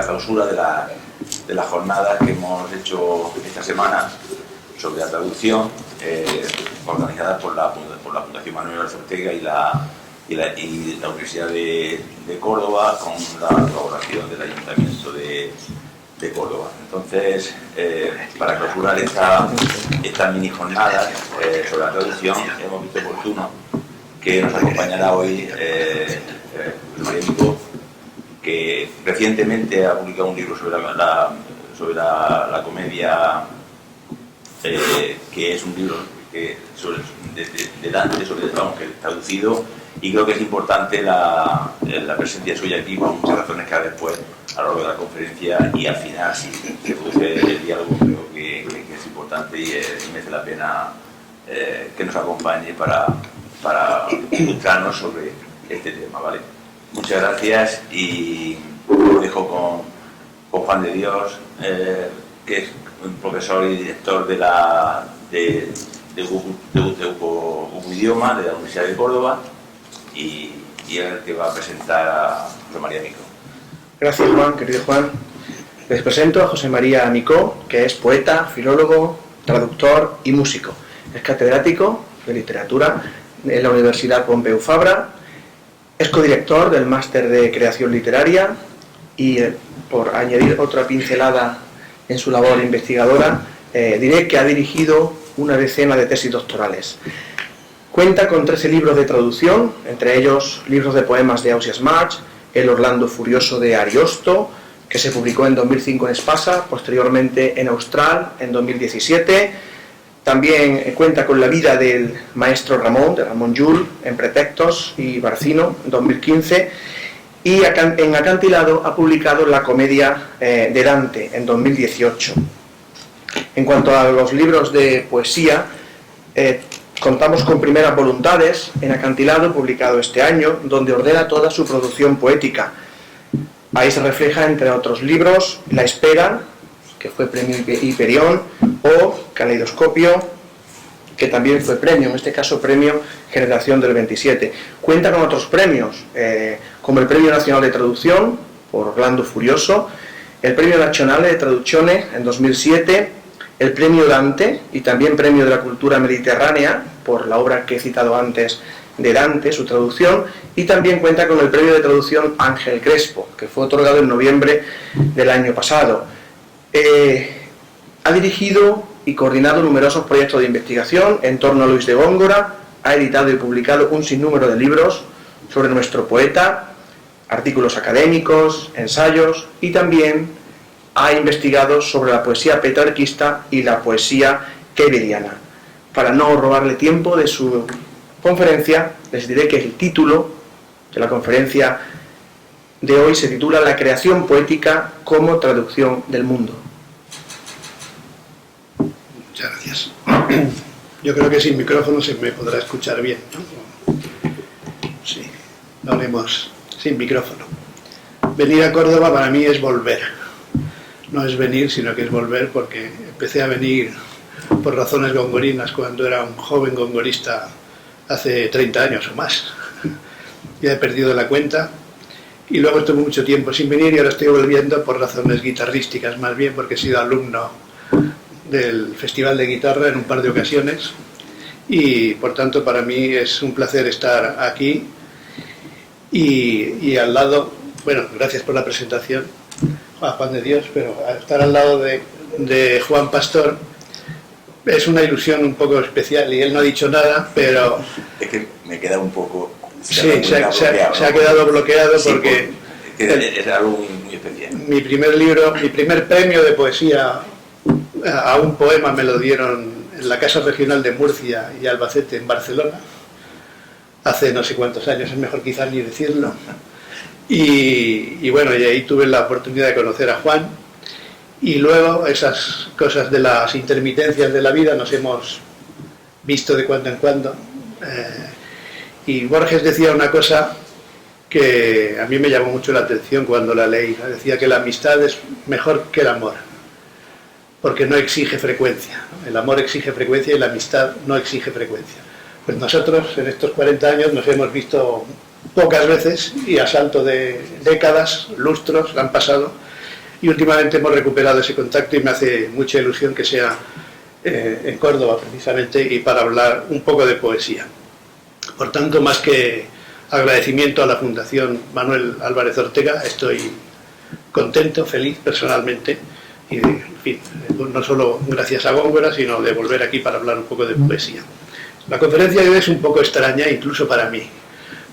clausura de la jornada que hemos hecho esta semana sobre la traducción, organizada por la Fundación Manuel Ortega y la Universidad de Córdoba, con la colaboración del Ayuntamiento de Córdoba. Entonces, para clausurar esta mini jornada sobre la traducción, hemos visto oportuno que nos acompañará hoy María Micó, que recientemente ha publicado un libro sobre la comedia, que es un libro de Dante, que es traducido, y creo que es importante la presencia suya aquí por muchas razones que después, a lo largo de la conferencia y al final, si se produce el diálogo, creo que es importante y merece la pena que nos acompañe para ilustrarnos sobre este tema, ¿vale? Muchas gracias y lo dejo con Juan de Dios, que es un profesor y director de Idioma de la Universidad de Córdoba, y él el que va a presentar a José María Micó. Gracias, Juan, querido Juan. Les presento a José María Micó, que es poeta, filólogo, traductor y músico. Es catedrático de literatura en la Universidad Pompeu Fabra, es codirector del Máster de Creación Literaria y, por añadir otra pincelada en su labor investigadora, diré que ha dirigido una decena de tesis doctorales. Cuenta con 13 libros de traducción, entre ellos libros de poemas de Ausiàs March, El Orlando Furioso de Ariosto, que se publicó en 2005 en Espasa, posteriormente en Austral en 2017. También cuenta con La vida del maestro Ramón, de Ramón Llull, en Pretextos y Barcino, en 2015. Y en Acantilado ha publicado La comedia de Dante, en 2018. En cuanto a los libros de poesía, contamos con Primeras Voluntades, en Acantilado, publicado este año, donde ordena toda su producción poética. Ahí se refleja, entre otros libros, La Espera, que fue premio Hiperión, o Caleidoscopio, que también fue premio, en este caso premio Generación del 27. Cuenta con otros premios, como el Premio Nacional de Traducción, por Orlando Furioso, el Premio Nazionale de Traduzione en 2007, el Premio Dante y también Premio de la Cultura Mediterránea, por la obra que he citado antes de Dante, su traducción, y también cuenta con el Premio de Traducción Ángel Crespo, que fue otorgado en noviembre del año pasado. Ha dirigido y coordinado numerosos proyectos de investigación en torno a Luis de Góngora, ha editado y publicado un sinnúmero de libros sobre nuestro poeta, artículos académicos, ensayos, y también ha investigado sobre la poesía petrarquista y la poesía queveriana. Para no robarle tiempo de su conferencia, les diré que el título de la conferencia de hoy se titula La creación poética como traducción del mundo. Muchas gracias. Yo creo que sin micrófono se me podrá escuchar bien, ¿no? Sí, lo haremos sin micrófono. Venir a Córdoba para mí es volver. No es venir, sino que es volver, porque empecé a venir por razones gongorinas cuando era un joven gongorista hace 30 años o más. Ya he perdido la cuenta y luego estuve mucho tiempo sin venir y ahora estoy volviendo por razones guitarrísticas, más bien porque he sido alumno del Festival de Guitarra en un par de ocasiones y por tanto para mí es un placer estar aquí y al lado, bueno, gracias por la presentación a Juan de Dios, pero estar al lado de Juan Pastor es una ilusión un poco especial y él no ha dicho nada, pero... Es que me queda un poco... Sí, se ha quedado bloqueado sí, porque... Es algo muy especial. Mi primer premio de poesía a un poema me lo dieron en la Casa Regional de Murcia y Albacete en Barcelona, hace no sé cuántos años, es mejor quizás ni decirlo. Y bueno, y ahí tuve la oportunidad de conocer a Juan y luego esas cosas de las intermitencias de la vida nos hemos visto de cuando en cuando. Y Borges decía una cosa que a mí me llamó mucho la atención cuando la leí, ¿no? Decía que la amistad es mejor que el amor, porque no exige frecuencia, ¿no? El amor exige frecuencia y la amistad no exige frecuencia. Pues nosotros en estos 40 años nos hemos visto pocas veces y a salto de décadas, lustros han pasado y últimamente hemos recuperado ese contacto y me hace mucha ilusión que sea en Córdoba precisamente y para hablar un poco de poesía. Por tanto, más que agradecimiento a la Fundación Manuel Álvarez Ortega, estoy contento, feliz personalmente y, en fin, no solo gracias a Góngora, sino de volver aquí para hablar un poco de poesía. La conferencia de hoy es un poco extraña, incluso para mí,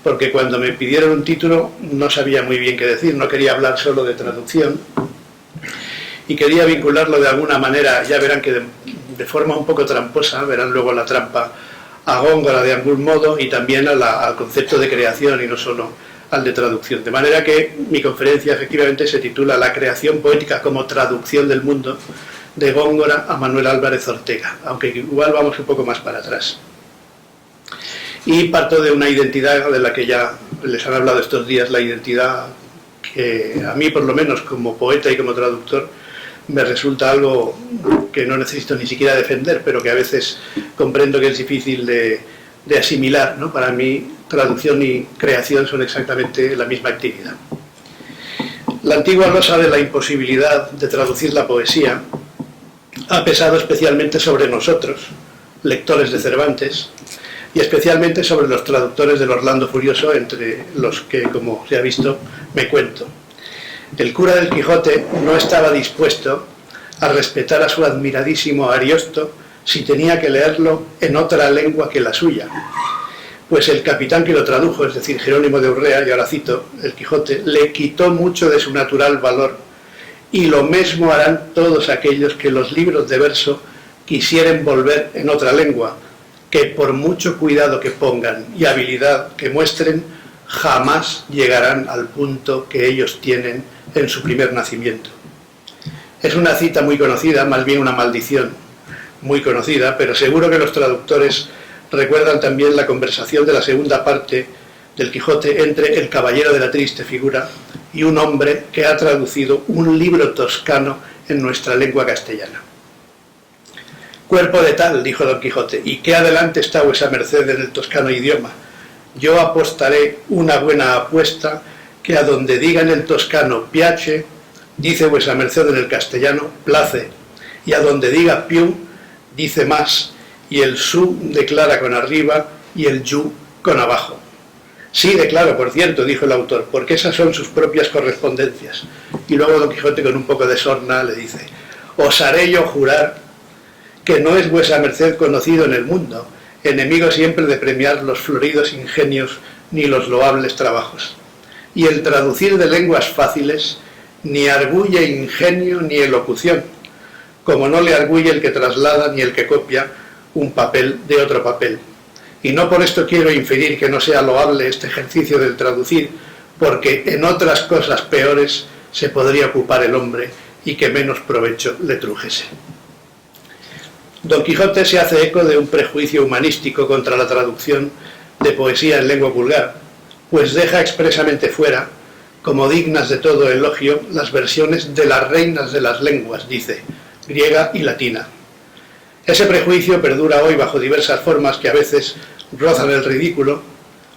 porque cuando me pidieron un título no sabía muy bien qué decir, no quería hablar solo de traducción y quería vincularlo de alguna manera, ya verán que de forma un poco tramposa, verán luego la trampa, a Góngora de algún modo y también al concepto de creación y no solo al de traducción. De manera que mi conferencia efectivamente se titula La creación poética como traducción del mundo, de Góngora a Manuel Álvarez Ortega, aunque igual vamos un poco más para atrás. Y parto de una identidad de la que ya les han hablado estos días, la identidad que a mí por lo menos como poeta y como traductor me resulta algo que no necesito ni siquiera defender, pero que a veces comprendo que es difícil de asimilar, ¿no? Para mí, traducción y creación son exactamente la misma actividad. La antigua losa de la imposibilidad de traducir la poesía ha pesado especialmente sobre nosotros, lectores de Cervantes, y especialmente sobre los traductores del Orlando Furioso, entre los que, como se ha visto, me cuento. El cura del Quijote no estaba dispuesto a respetar a su admiradísimo Ariosto si tenía que leerlo en otra lengua que la suya, pues el capitán que lo tradujo, es decir, Jerónimo de Urrea, y ahora cito el Quijote, le quitó mucho de su natural valor, y lo mismo harán todos aquellos que los libros de verso quisieren volver en otra lengua, que por mucho cuidado que pongan y habilidad que muestren, jamás llegarán al punto que ellos tienen en su primer nacimiento. Es una cita muy conocida, más bien una maldición muy conocida, pero seguro que los traductores recuerdan también la conversación de la segunda parte del Quijote entre el caballero de la triste figura y un hombre que ha traducido un libro toscano en nuestra lengua castellana. Cuerpo de tal, dijo Don Quijote, ¿y qué adelante está vuesa merced en el toscano idioma? Yo apostaré una buena apuesta que a donde diga en el toscano piace, dice vuesa merced en el castellano place, y a donde diga piu, dice más, y el su declara con arriba y el yu con abajo. Sí, declaro, por cierto, dijo el autor, porque esas son sus propias correspondencias. Y luego Don Quijote, con un poco de sorna, le dice, os haré yo jurar que no es vuesa merced conocido en el mundo, enemigo siempre de premiar los floridos ingenios ni los loables trabajos. Y el traducir de lenguas fáciles ni arguye ingenio ni elocución, como no le arguye el que traslada ni el que copia un papel de otro papel. Y no por esto quiero inferir que no sea loable este ejercicio del traducir, porque en otras cosas peores se podría ocupar el hombre y que menos provecho le trujese. Don Quijote se hace eco de un prejuicio humanístico contra la traducción de poesía en lengua vulgar, pues deja expresamente fuera, como dignas de todo elogio, las versiones de las reinas de las lenguas, dice, griega y latina. Ese prejuicio perdura hoy bajo diversas formas que a veces rozan el ridículo,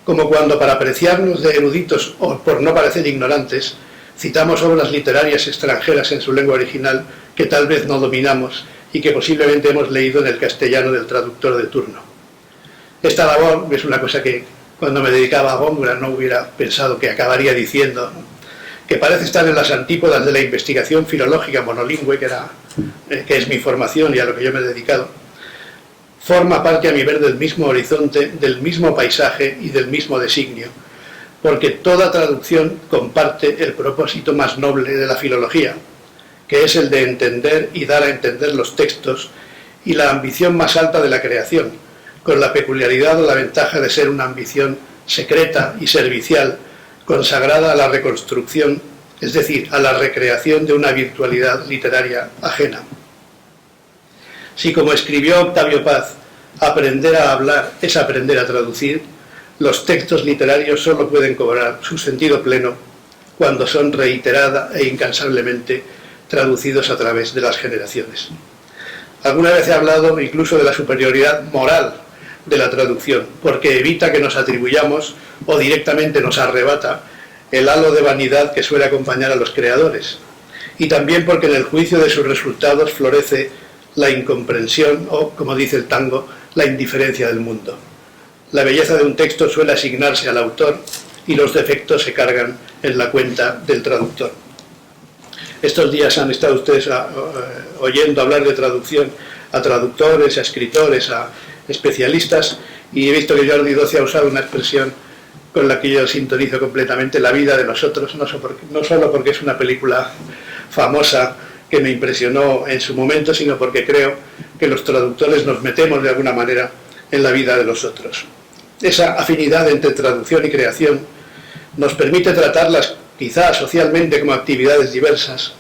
como cuando para apreciarnos de eruditos o por no parecer ignorantes, citamos obras literarias extranjeras en su lengua original que tal vez no dominamos y que posiblemente hemos leído en el castellano del traductor de turno. Esta labor es una cosa que cuando me dedicaba a Góngora no hubiera pensado que acabaría diciendo, que parece estar en las antípodas de la investigación filológica monolingüe, que es mi formación y a lo que yo me he dedicado. Forma parte a mi ver del mismo horizonte, del mismo paisaje y del mismo designio, porque toda traducción comparte el propósito más noble de la filología, que es el de entender y dar a entender los textos, y la ambición más alta de la creación, con la peculiaridad o la ventaja de ser una ambición secreta y servicial, consagrada a la reconstrucción, es decir, a la recreación de una virtualidad literaria ajena. Si, como escribió Octavio Paz, aprender a hablar es aprender a traducir, los textos literarios solo pueden cobrar su sentido pleno cuando son reiterada e incansablemente traducidos a través de las generaciones. Alguna vez he hablado incluso de la superioridad moral de la traducción, porque evita que nos atribuyamos o directamente nos arrebata el halo de vanidad que suele acompañar a los creadores. y también porque en el juicio de sus resultados florece la incomprensión o, como dice el tango, la indiferencia del mundo. La belleza de un texto suele asignarse al autor y los defectos se cargan en la cuenta del traductor. Estos días han estado ustedes oyendo hablar de traducción a traductores, a escritores, a especialistas, y he visto que Jordi Doce ha usado una expresión con la que yo sintonizo completamente: la vida de los otros, no solo porque es una película famosa que me impresionó en su momento, sino porque creo que los traductores nos metemos de alguna manera en la vida de los otros. Esa afinidad entre traducción y creación nos permite tratarlas quizás socialmente como actividades diversas,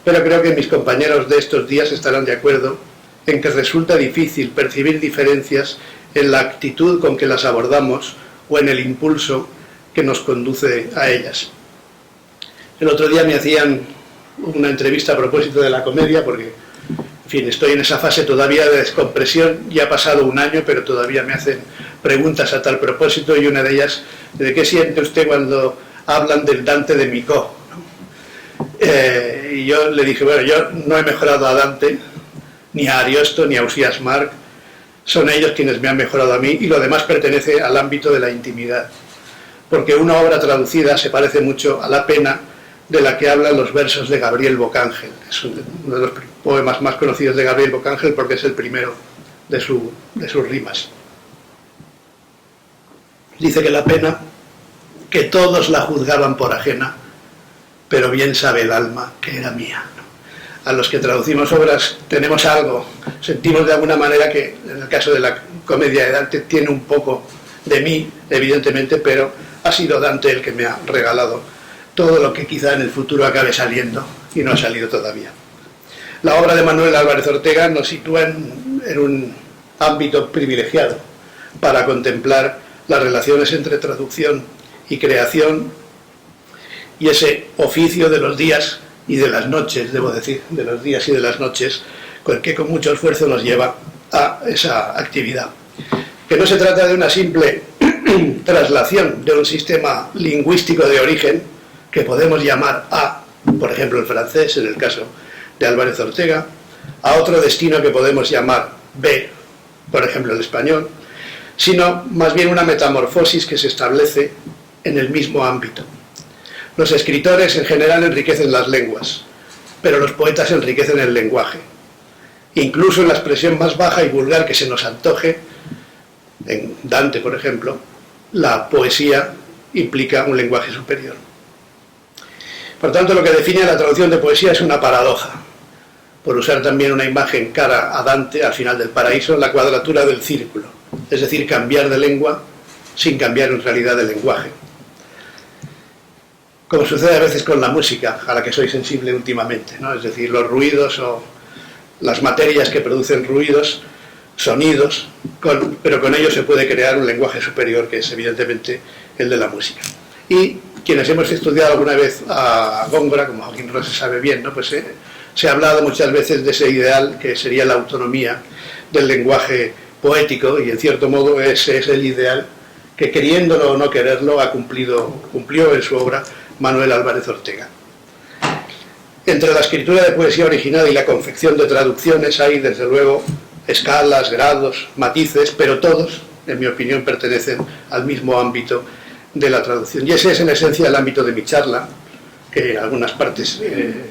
pero creo que mis compañeros de estos días estarán de acuerdo en que resulta difícil percibir diferencias en la actitud con que las abordamos o en el impulso que nos conduce a ellas. El otro día me hacían una entrevista a propósito de la comedia, porque, en fin, estoy en esa fase todavía de descompresión, ya ha pasado un año, pero todavía me hacen preguntas a tal propósito, y una de ellas: ¿de qué siente usted cuando hablan del Dante de Micó? Y yo le dije, bueno, yo no he mejorado a Dante, ni a Ariosto, ni a Ausías Marc, son ellos quienes me han mejorado a mí, y lo demás pertenece al ámbito de la intimidad, porque una obra traducida se parece mucho a La pena, de la que hablan los versos de Gabriel Bocángel. Es uno de los poemas más conocidos de Gabriel Bocángel porque es el primero de sus rimas. Dice que la pena, que todos la juzgaban por ajena, pero bien sabe el alma que era mía. A los que traducimos obras tenemos algo, sentimos de alguna manera que, en el caso de la comedia de Dante, tiene un poco de mí, evidentemente, pero ha sido Dante el que me ha regalado todo lo que quizá en el futuro acabe saliendo, y no ha salido todavía. La obra de Manuel Álvarez Ortega nos sitúa en un ámbito privilegiado para contemplar las relaciones entre traducción y creación, y ese oficio de los días y de las noches, debo decir, de los días y de las noches, con que con mucho esfuerzo nos lleva a esa actividad. Que no se trata de una simple traslación de un sistema lingüístico de origen, que podemos llamar A, por ejemplo el francés, en el caso de Álvarez Ortega, a otro destino que podemos llamar B, por ejemplo el español, sino más bien una metamorfosis que se establece en el mismo ámbito. Los escritores en general enriquecen las lenguas, pero los poetas enriquecen el lenguaje. Incluso en la expresión más baja y vulgar que se nos antoje, en Dante, por ejemplo, la poesía implica un lenguaje superior. Por tanto, lo que define la traducción de poesía es una paradoja, por usar también una imagen cara a Dante al final del Paraíso, la cuadratura del círculo, es decir, cambiar de lengua sin cambiar en realidad el lenguaje. Como sucede a veces con la música, a la que soy sensible últimamente, ¿no? Es decir, los ruidos o las materias que producen ruidos, sonidos, pero con ellos se puede crear un lenguaje superior, que es evidentemente el de la música. Y quienes hemos estudiado alguna vez a Góngora, como Joaquín Rosas sabe bien, ¿no? Pues se ha hablado muchas veces de ese ideal que sería la autonomía del lenguaje poético, y en cierto modo ese es el ideal que, queriéndolo o no quererlo, cumplió en su obra Manuel Álvarez Ortega. Entre la escritura de poesía original y la confección de traducciones hay, desde luego, escalas, grados, matices, pero todos, en mi opinión, pertenecen al mismo ámbito de la traducción. Y ese es en esencia el ámbito de mi charla, que en algunas partes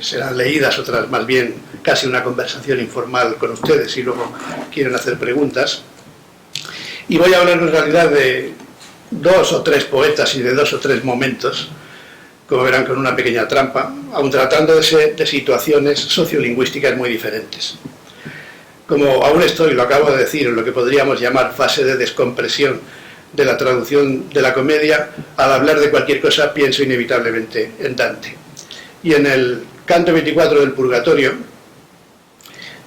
serán leídas, otras más bien casi una conversación informal con ustedes, si luego quieren hacer preguntas. Y voy a hablar en realidad de 2 o 3 poetas y de 2 o 3 momentos, como verán, con una pequeña trampa, aun tratándose de situaciones sociolingüísticas muy diferentes. Como aún estoy, lo acabo de decir, en lo que podríamos llamar fase de descompresión de la traducción de la comedia, al hablar de cualquier cosa pienso inevitablemente en Dante. Y en el Canto 24 del Purgatorio,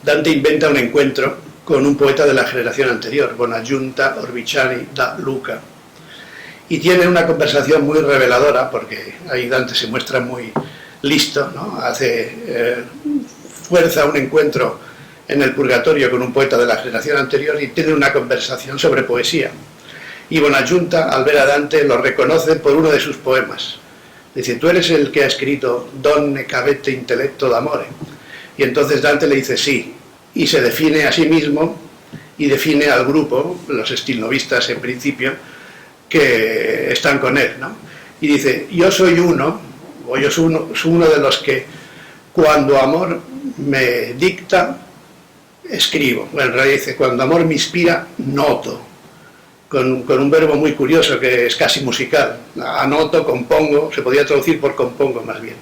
Dante inventa un encuentro con un poeta de la generación anterior, Bonaggiunta Orbiciani da Luca, y tiene una conversación muy reveladora, porque ahí Dante se muestra muy listo, ¿no? Fuerza un encuentro en el Purgatorio con un poeta de la generación anterior y tiene una conversación sobre poesía. Y Bonaggiunta, al ver a Dante, lo reconoce por uno de sus poemas, Dice, tú eres el que ha escrito Donne cabete intellecto d'amore. Y entonces Dante le dice sí, y se define a sí mismo y define al grupo, los stilnovistas en principio, que están con él, ¿no? Y dice, yo soy uno, o yo soy uno de los que cuando amor me dicta, escribo. Bueno, en realidad dice, cuando amor me inspira, noto. Con un verbo muy curioso que es casi musical. Anoto, compongo, se podría traducir por compongo más bien.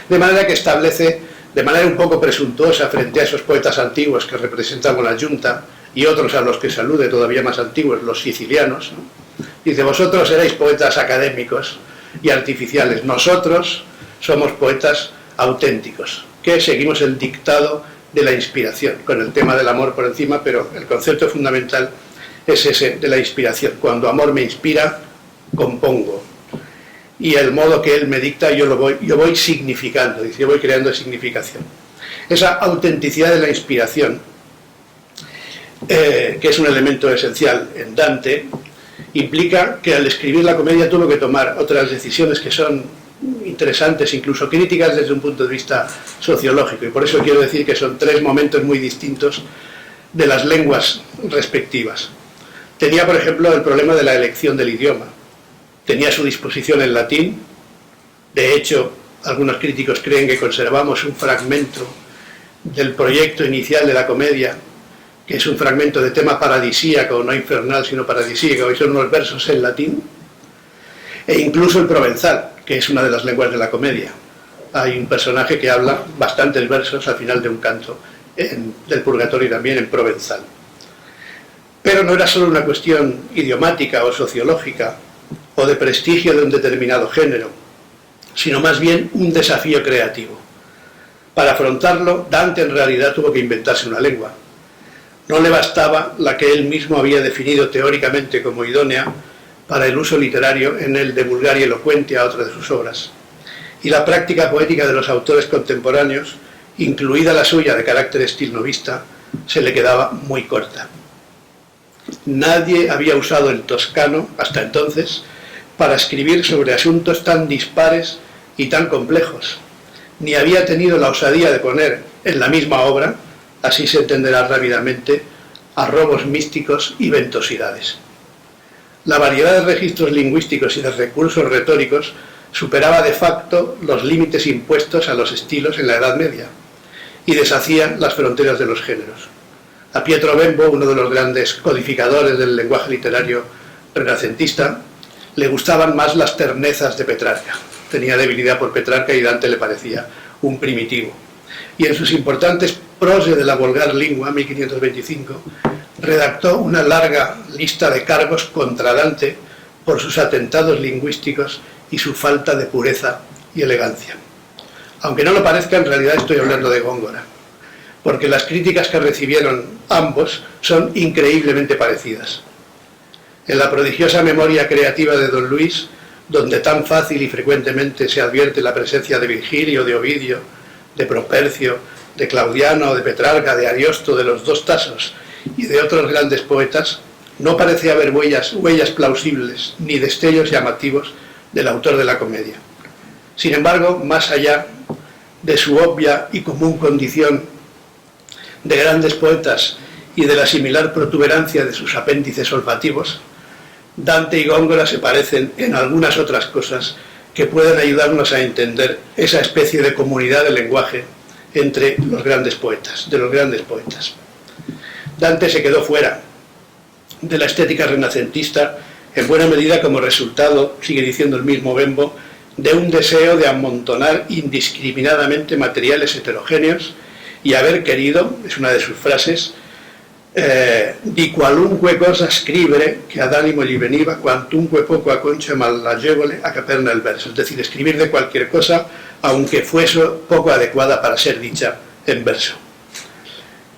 De manera que establece, de manera un poco presuntuosa frente a esos poetas antiguos que representamos la Junta y otros a los que salude todavía más antiguos, los sicilianos, ¿no? Dice, vosotros seréis poetas académicos y artificiales, nosotros somos poetas auténticos, que seguimos el dictado de la inspiración, con el tema del amor por encima, pero el concepto fundamental es ese de la inspiración. Cuando amor me inspira, compongo. Y el modo que él me dicta, yo voy significando, dice, yo voy creando significación. Esa autenticidad de la inspiración, que es un elemento esencial en Dante, implica que al escribir la comedia tuvo que tomar otras decisiones que son interesantes, incluso críticas desde un punto de vista sociológico. Y por eso quiero decir que son tres momentos muy distintos de las lenguas respectivas. Tenía, por ejemplo, el problema de la elección del idioma. Tenía a su disposición el latín. De hecho, algunos críticos creen que conservamos un fragmento del proyecto inicial de la comedia, que es un fragmento de tema paradisíaco, no infernal, sino paradisíaco, y son unos versos en latín. E incluso el provenzal, que es una de las lenguas de la comedia. Hay un personaje que habla bastantes versos al final de un canto del Purgatorio también en provenzal. Pero no era solo una cuestión idiomática o sociológica o de prestigio de un determinado género, sino más bien un desafío creativo. Para afrontarlo, Dante en realidad tuvo que inventarse una lengua. No le bastaba la que él mismo había definido teóricamente como idónea para el uso literario en el de Vulgaria Eloquentia, otra de sus obras. Y la práctica poética de los autores contemporáneos, incluida la suya de carácter stilnovista, se le quedaba muy corta. Nadie había usado el toscano, hasta entonces, para escribir sobre asuntos tan dispares y tan complejos, ni había tenido la osadía de poner en la misma obra, así se entenderá rápidamente, arrobos místicos y ventosidades. La variedad de registros lingüísticos y de recursos retóricos superaba de facto los límites impuestos a los estilos en la Edad Media y deshacía las fronteras de los géneros. A Pietro Bembo, uno de los grandes codificadores del lenguaje literario renacentista, le gustaban más las ternezas de Petrarca. Tenía debilidad por Petrarca y Dante le parecía un primitivo. Y en sus importantes Prose de la vulgar lingua, 1525, redactó una larga lista de cargos contra Dante por sus atentados lingüísticos y su falta de pureza y elegancia. Aunque no lo parezca, en realidad estoy hablando de Góngora, porque las críticas que recibieron ambos son increíblemente parecidas. En la prodigiosa memoria creativa de don Luis, donde tan fácil y frecuentemente se advierte la presencia de Virgilio, de Ovidio, de Propercio, de Claudiano, de Petrarca, de Ariosto, de los dos Tasos y de otros grandes poetas, no parece haber huellas plausibles ni destellos llamativos del autor de la comedia. Sin embargo, más allá de su obvia y común condición de grandes poetas y de la similar protuberancia de sus apéndices olfativos, Dante y Góngora se parecen en algunas otras cosas que pueden ayudarnos a entender esa especie de comunidad del lenguaje entre los grandes poetas, de los grandes poetas. Dante se quedó fuera de la estética renacentista en buena medida como resultado, sigue diciendo el mismo Bembo, de un deseo de amontonar indiscriminadamente materiales heterogéneos y haber querido, es una de sus frases, di qualunque cosa scrivere che ad animo gli veniva quantunque poco a concha malagevole a caperna el verso, es decir, escribir de cualquier cosa aunque fuese poco adecuada para ser dicha en verso.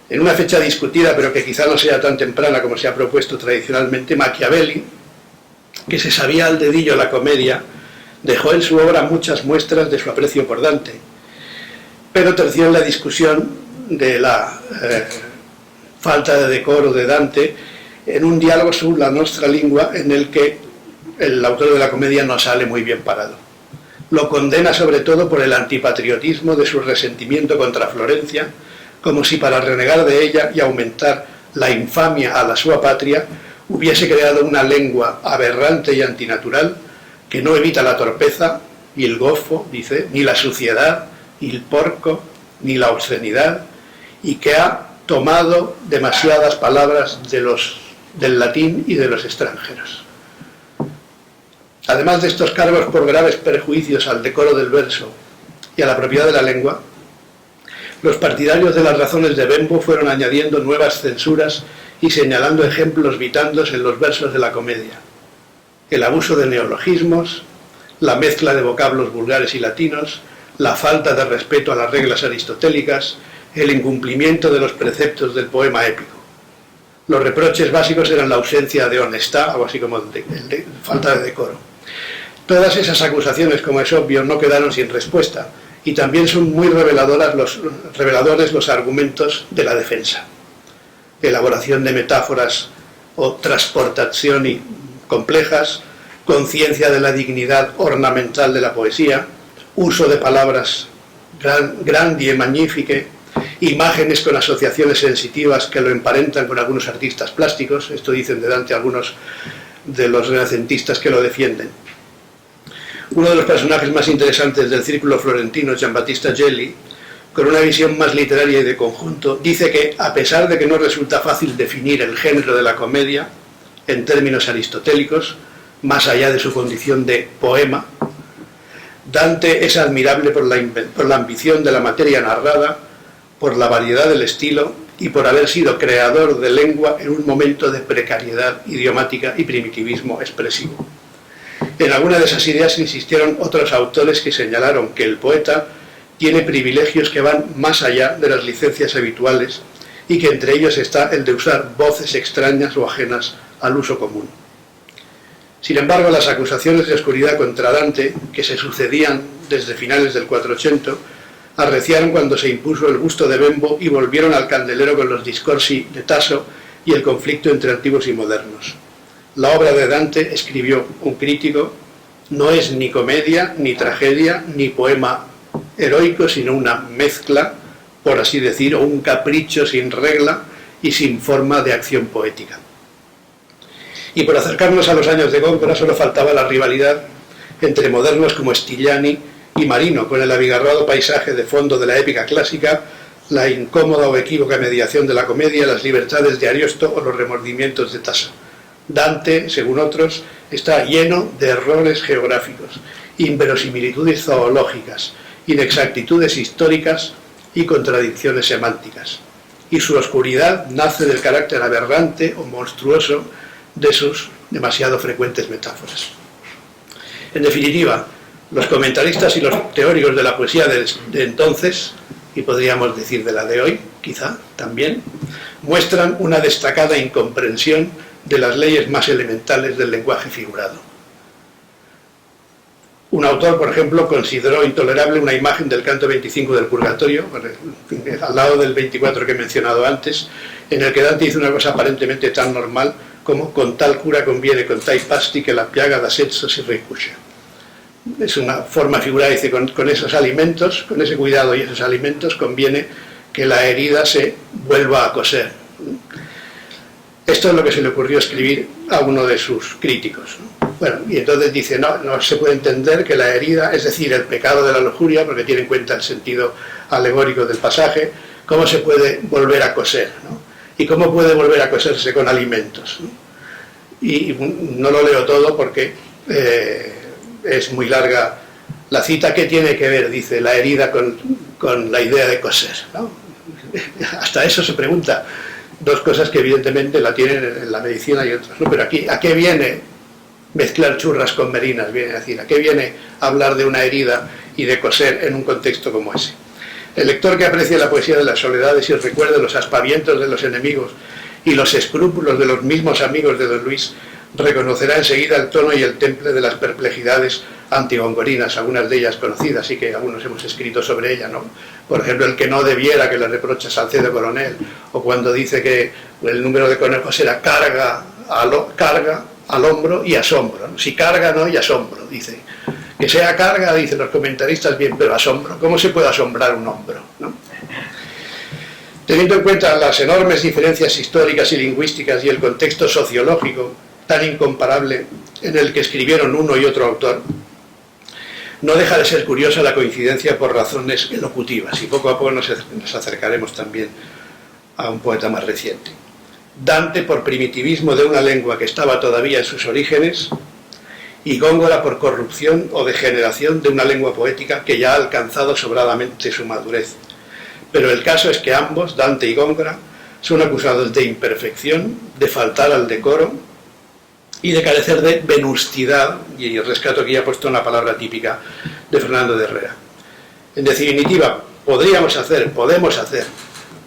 En una fecha discutida, pero que quizá no sea tan temprana como se ha propuesto tradicionalmente, Machiavelli, que se sabía al dedillo la comedia, dejó en su obra muchas muestras de su aprecio por Dante, pero terció en la discusión de la falta de decoro de Dante en un diálogo sobre la nostra lingua en el que el autor de la comedia no sale muy bien parado. Lo condena sobre todo por el antipatriotismo de su resentimiento contra Florencia, como si para renegar de ella y aumentar la infamia a la sua patria hubiese creado una lengua aberrante y antinatural que no evita la torpeza y el gofo, dice, ni la suciedad, ni el porco, ni la obscenidad, y que ha tomado demasiadas palabras del latín y de los extranjeros. Además de estos cargos por graves perjuicios al decoro del verso y a la propiedad de la lengua, los partidarios de las razones de Bembo fueron añadiendo nuevas censuras y señalando ejemplos vitandos en los versos de la comedia. El abuso de neologismos, la mezcla de vocablos vulgares y latinos, la falta de respeto a las reglas aristotélicas, el incumplimiento de los preceptos del poema épico. Los reproches básicos eran la ausencia de honestidad, algo así como falta de decoro. Todas esas acusaciones, como es obvio, no quedaron sin respuesta, y también son muy reveladores los argumentos de la defensa. Elaboración de metáforas o transportazioni complejas, conciencia de la dignidad ornamental de la poesía, uso de palabras grandi e magnifiche, imágenes con asociaciones sensitivas que lo emparentan con algunos artistas plásticos, esto dicen de Dante algunos de los renacentistas que lo defienden. Uno de los personajes más interesantes del círculo florentino, Giambattista Gelli, con una visión más literaria y de conjunto, dice que, a pesar de que no resulta fácil definir el género de la comedia en términos aristotélicos, más allá de su condición de poema, Dante es admirable por la ambición de la materia narrada, por la variedad del estilo y por haber sido creador de lengua en un momento de precariedad idiomática y primitivismo expresivo. En alguna de esas ideas insistieron otros autores que señalaron que el poeta tiene privilegios que van más allá de las licencias habituales y que entre ellos está el de usar voces extrañas o ajenas al uso común. Sin embargo, las acusaciones de oscuridad contra Dante, que se sucedían desde finales del 400, arreciaron cuando se impuso el gusto de Bembo y volvieron al candelero con los discorsi de Tasso y el conflicto entre antiguos y modernos. La obra de Dante, escribió un crítico, no es ni comedia, ni tragedia, ni poema heroico, sino una mezcla, por así decir, o un capricho sin regla y sin forma de acción poética. Y por acercarnos a los años de Góngora solo faltaba la rivalidad entre modernos como Stigliani y Marino, con el abigarrado paisaje de fondo de la épica clásica, la incómoda o equívoca mediación de la comedia, las libertades de Ariosto o los remordimientos de Tasso. Dante, según otros, está lleno de errores geográficos, inverosimilitudes zoológicas, inexactitudes históricas y contradicciones semánticas. Y su oscuridad nace del carácter aberrante o monstruoso de sus demasiado frecuentes metáforas. En definitiva, los comentaristas y los teóricos de la poesía de entonces, y podríamos decir de la de hoy, quizá también, muestran una destacada incomprensión de las leyes más elementales del lenguaje figurado. Un autor, por ejemplo, consideró intolerable una imagen del canto 25 del Purgatorio, al lado del 24 que he mencionado antes, en el que Dante dice una cosa aparentemente tan normal como «con tal cura conviene con tai pasti que la piaga da sezzo si recuscia». Es una forma figurada, dice, con esos alimentos, con ese cuidado y esos alimentos conviene que la herida se vuelva a coser. Esto es lo que se le ocurrió escribir a uno de sus críticos, ¿no? Bueno, y entonces dice, no se puede entender que la herida, es decir, el pecado de la lujuria, porque tiene en cuenta el sentido alegórico del pasaje, ¿cómo se puede volver a coser, ¿no? ¿Y cómo puede volver a coserse con alimentos, ¿no? Y no lo leo todo porque es muy larga la cita. ¿Qué tiene que ver, dice, la herida con la idea de coser, ¿no? Hasta eso se pregunta. Dos cosas que evidentemente la tienen en la medicina y otras, ¿no? Pero aquí, ¿a qué viene mezclar churras con merinas? Viene a decir, ¿a qué viene hablar de una herida y de coser en un contexto como ese? El lector que aprecie la poesía de las soledades y recuerde los aspavientos de los enemigos y los escrúpulos de los mismos amigos de Don Luis, reconocerá enseguida el tono y el temple de las perplejidades antigongorinas, algunas de ellas conocidas y que algunos hemos escrito sobre ellas, ¿no? Por ejemplo, el que no debiera, que le reprocha Salcedo Coronel, o cuando dice que el número de conejos era carga al hombro y asombro, ¿no? Si carga, no, y asombro, dice, Que sea carga, dicen los comentaristas, bien, pero asombro. ¿Cómo se puede asombrar un hombro, ¿no? Teniendo en cuenta las enormes diferencias históricas y lingüísticas y el contexto sociológico tan incomparable en el que escribieron uno y otro autor, no deja de ser curiosa la coincidencia por razones elocutivas, y poco a poco nos acercaremos también a un poeta más reciente. Dante por primitivismo de una lengua que estaba todavía en sus orígenes, y Góngora por corrupción o degeneración de una lengua poética que ya ha alcanzado sobradamente su madurez. Pero el caso es que ambos, Dante y Góngora, son acusados de imperfección, de faltar al decoro y de carecer de venustidad, y rescato aquí ha puesto una palabra típica de Fernando de Herrera. En definitiva, podemos hacer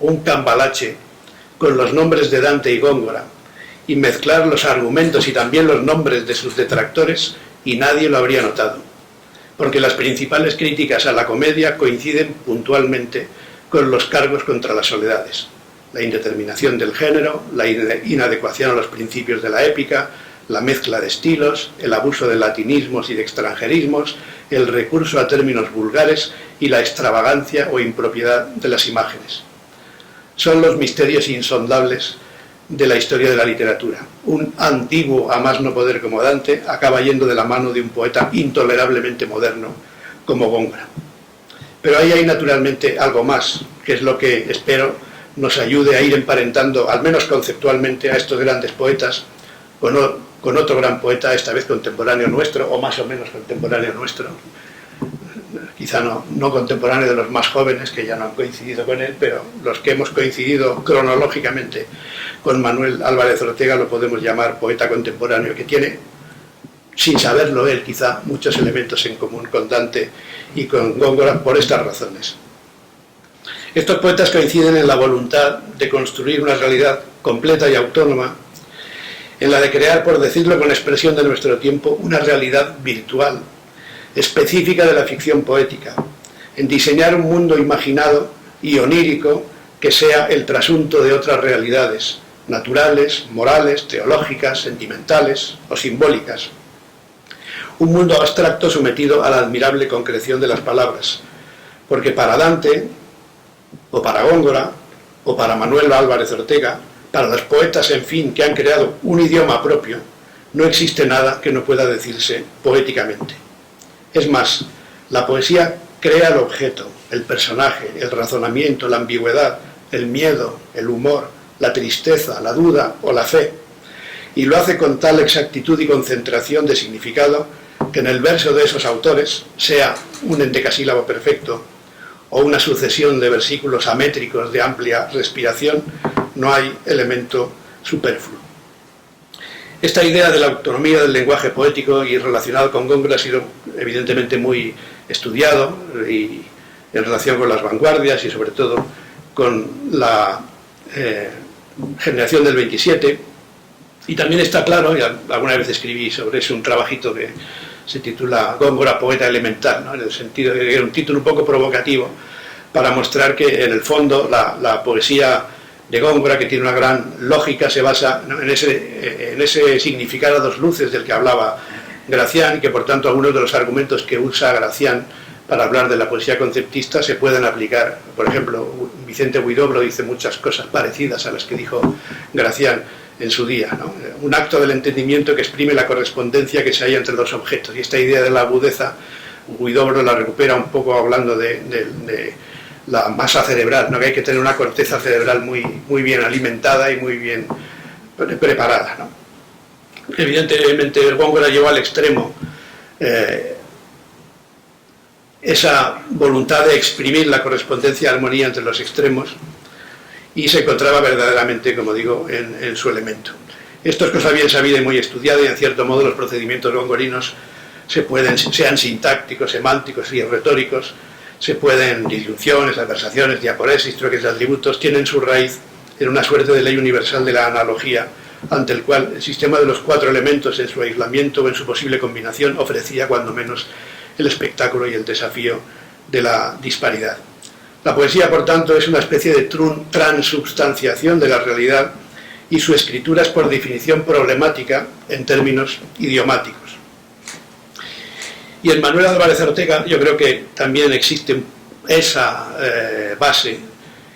un cambalache con los nombres de Dante y Góngora y mezclar los argumentos y también los nombres de sus detractores y nadie lo habría notado, porque las principales críticas a la comedia coinciden puntualmente con los cargos contra las soledades, la indeterminación del género, la inadecuación a los principios de la épica, la mezcla de estilos, el abuso de latinismos y de extranjerismos, el recurso a términos vulgares y la extravagancia o impropiedad de las imágenes. Son los misterios insondables de la historia de la literatura. Un antiguo a más no poder como Dante acaba yendo de la mano de un poeta intolerablemente moderno como Góngora. Pero ahí hay naturalmente algo más, que es lo que espero nos ayude a ir emparentando, al menos conceptualmente, a estos grandes poetas con otro gran poeta, esta vez contemporáneo nuestro, o más o menos contemporáneo nuestro, quizá no contemporáneo de los más jóvenes que ya no han coincidido con él, pero los que hemos coincidido cronológicamente con Manuel Álvarez Ortega lo podemos llamar poeta contemporáneo, que tiene, sin saberlo él quizá, muchos elementos en común con Dante y con Góngora por estas razones. Estos poetas coinciden en la voluntad de construir una realidad completa y autónoma, en la de crear, por decirlo con la expresión de nuestro tiempo, una realidad virtual, específica de la ficción poética, en diseñar un mundo imaginado y onírico que sea el trasunto de otras realidades, naturales, morales, teológicas, sentimentales o simbólicas. Un mundo abstracto sometido a la admirable concreción de las palabras, porque para Dante, o para Góngora, o para Manuel Álvarez Ortega, para los poetas, en fin, que han creado un idioma propio, no existe nada que no pueda decirse poéticamente. Es más, la poesía crea el objeto, el personaje, el razonamiento, la ambigüedad, el miedo, el humor, la tristeza, la duda o la fe, y lo hace con tal exactitud y concentración de significado que en el verso de esos autores, sea un endecasílabo perfecto o una sucesión de versículos amétricos de amplia respiración, no hay elemento superfluo. Esta idea de la autonomía del lenguaje poético y relacionado con Góngora ha sido evidentemente muy estudiado y en relación con las vanguardias y sobre todo con la generación del 27, y también está claro, y alguna vez escribí sobre eso un trabajito que se titula Góngora, poeta elemental, ¿no? En el sentido de que era un título un poco provocativo para mostrar que en el fondo la poesía de Góngora, que tiene una gran lógica, se basa, ¿no?, en ese significar a dos luces del que hablaba Gracián, y que por tanto algunos de los argumentos que usa Gracián para hablar de la poesía conceptista se pueden aplicar. Por ejemplo, Vicente Huidobro dice muchas cosas parecidas a las que dijo Gracián en su día, ¿no? Un acto del entendimiento que exprime la correspondencia que se halla entre los objetos, y esta idea de la agudeza Huidobro la recupera un poco hablando de la masa cerebral, ¿no? Que hay que tener una corteza cerebral muy bien alimentada y muy bien preparada, ¿no? Evidentemente Góngora llevó al extremo esa voluntad de exprimir la correspondencia y armonía entre los extremos, y se encontraba verdaderamente, como digo, en su elemento. Esto es cosa bien sabida y muy estudiada, y en cierto modo los procedimientos gongorinos sean sintácticos, semánticos y retóricos, disyunciones, adversaciones, diacoresis, troques de atributos, tienen su raíz en una suerte de ley universal de la analogía, ante el cual el sistema de los cuatro elementos en su aislamiento o en su posible combinación ofrecía cuando menos el espectáculo y el desafío de la disparidad. La poesía, por tanto, es una especie de transubstanciación de la realidad, y su escritura es por definición problemática en términos idiomáticos. Y en Manuel Álvarez Ortega yo creo que también existe esa base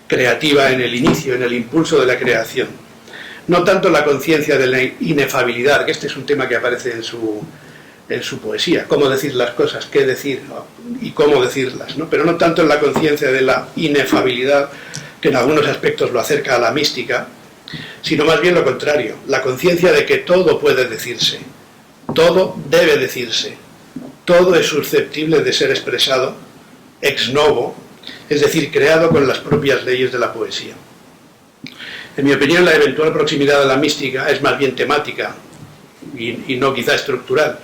creativa en el inicio, en el impulso de la creación. No tanto la conciencia de la inefabilidad, que este es un tema que aparece en su poesía, cómo decir las cosas, qué decir, ¿no? Y cómo decirlas, ¿no? Pero no tanto en la conciencia de la inefabilidad, que en algunos aspectos lo acerca a la mística, sino más bien lo contrario, la conciencia de que todo puede decirse, todo debe decirse, todo es susceptible de ser expresado ex novo, es decir, creado con las propias leyes de la poesía. En mi opinión, la eventual proximidad de la mística es más bien temática y no quizá estructural,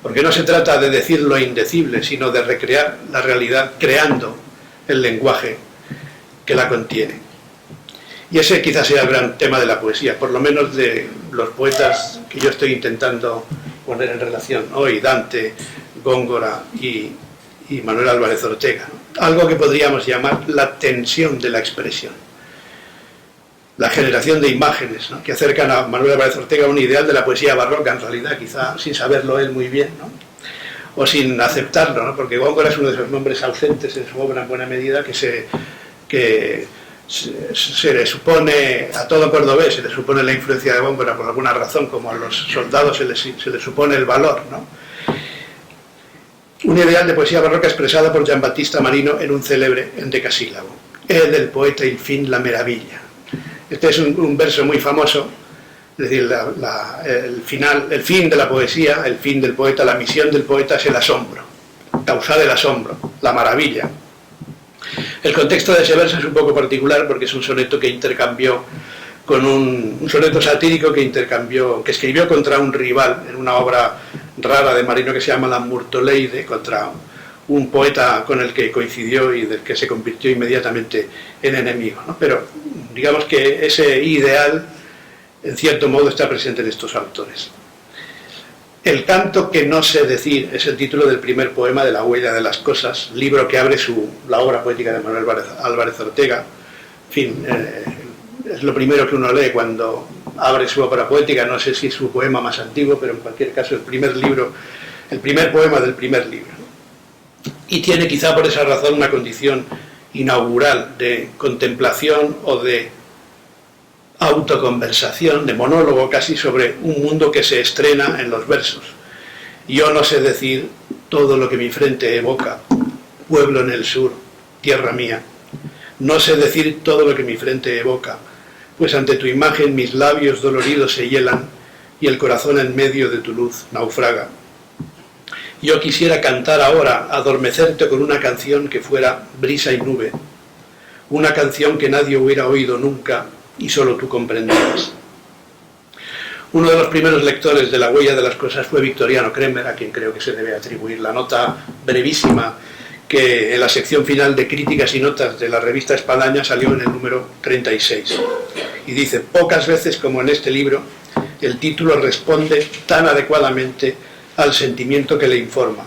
porque no se trata de decir lo indecible, sino de recrear la realidad creando el lenguaje que la contiene. Y ese quizás sea el gran tema de la poesía, por lo menos de los poetas que yo estoy intentando poner en relación hoy, Dante, Góngora y Manuel Álvarez Ortega. Algo que podríamos llamar la tensión de la expresión. La generación de imágenes, ¿no?, que acercan a Manuel Álvarez Ortega a un ideal de la poesía barroca, en realidad, quizá sin saberlo él muy bien, ¿no?, o sin aceptarlo, ¿no?, porque Góngora es uno de esos nombres ausentes en su obra en buena medida que se le supone a todo cordobés, se le supone la influencia de Góngora por alguna razón, como a los soldados se les supone el valor, ¿no? Un ideal de poesía barroca expresada por Giambattista Marino en un célebre endecasílabo: "È del poeta il fin la meraviglia". Este es un verso muy famoso, es decir, el fin de la poesía, el fin del poeta, la misión del poeta es el asombro, causar el asombro, la maravilla. El contexto de ese verso es un poco particular porque es un soneto que intercambió con un soneto satírico que escribió contra un rival en una obra rara de Marino que se llama La Murtoleide, contra un poeta con el que coincidió y del que se convirtió inmediatamente en enemigo, ¿no? Pero digamos que ese ideal en cierto modo está presente en estos autores. El canto que no sé decir es el título del primer poema de La huella de las cosas, libro que abre la obra poética de Manuel Álvarez Ortega. En fin, es lo primero que uno lee cuando abre su obra poética. No sé si es su poema más antiguo, pero en cualquier caso el primer poema del primer libro. Y tiene quizá por esa razón una condición inaugural de contemplación o de autoconversación, de monólogo casi, sobre un mundo que se estrena en los versos. Yo no sé decir todo lo que mi frente evoca, pueblo en el sur, tierra mía. No sé decir todo lo que mi frente evoca, pues ante tu imagen mis labios doloridos se hielan y el corazón en medio de tu luz naufraga. Yo quisiera cantar ahora, adormecerte con una canción que fuera brisa y nube, una canción que nadie hubiera oído nunca y solo tú comprenderás. Uno de los primeros lectores de La huella de las cosas fue Victoriano Kremer, a quien creo que se debe atribuir la nota brevísima que en la sección final de críticas y notas de la revista Espadaña salió en el número 36. Y dice: pocas veces como en este libro, el título responde tan adecuadamente al sentimiento que le informa.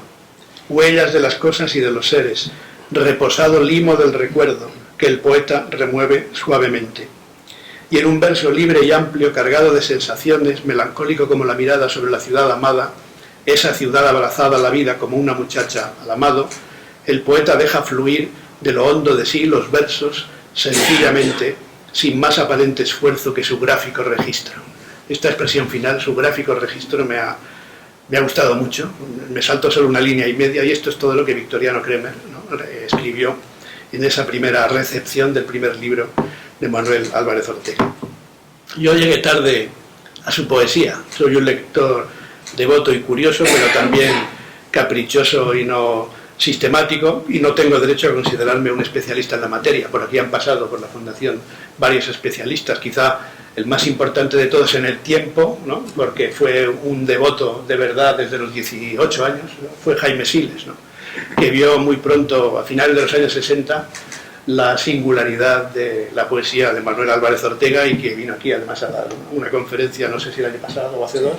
Huellas de las cosas y de los seres, reposado limo del recuerdo que el poeta remueve suavemente. Y en un verso libre y amplio, cargado de sensaciones, melancólico como la mirada sobre la ciudad amada, esa ciudad abrazada a la vida como una muchacha al amado, el poeta deja fluir de lo hondo de sí los versos sencillamente, sin más aparente esfuerzo que su gráfico registro. Esta expresión final, su gráfico registro, me ha gustado mucho. Me salto solo una línea y media, y esto es todo lo que Victoriano Kremer, ¿no?, escribió en esa primera recepción del primer libro de Manuel Álvarez Ortega. Yo llegué tarde a su poesía. Soy un lector devoto y curioso, pero también caprichoso y no sistemático, y no tengo derecho a considerarme un especialista en la materia. Por aquí han pasado por la Fundación varios especialistas, quizá el más importante de todos en el tiempo, ¿no?, porque fue un devoto de verdad desde los 18 años, ¿no?, fue Jaime Siles, ¿no?, que vio muy pronto, a finales de los años 60, la singularidad de la poesía de Manuel Álvarez Ortega, y que vino aquí además a dar una conferencia, no sé si el año pasado o hace dos.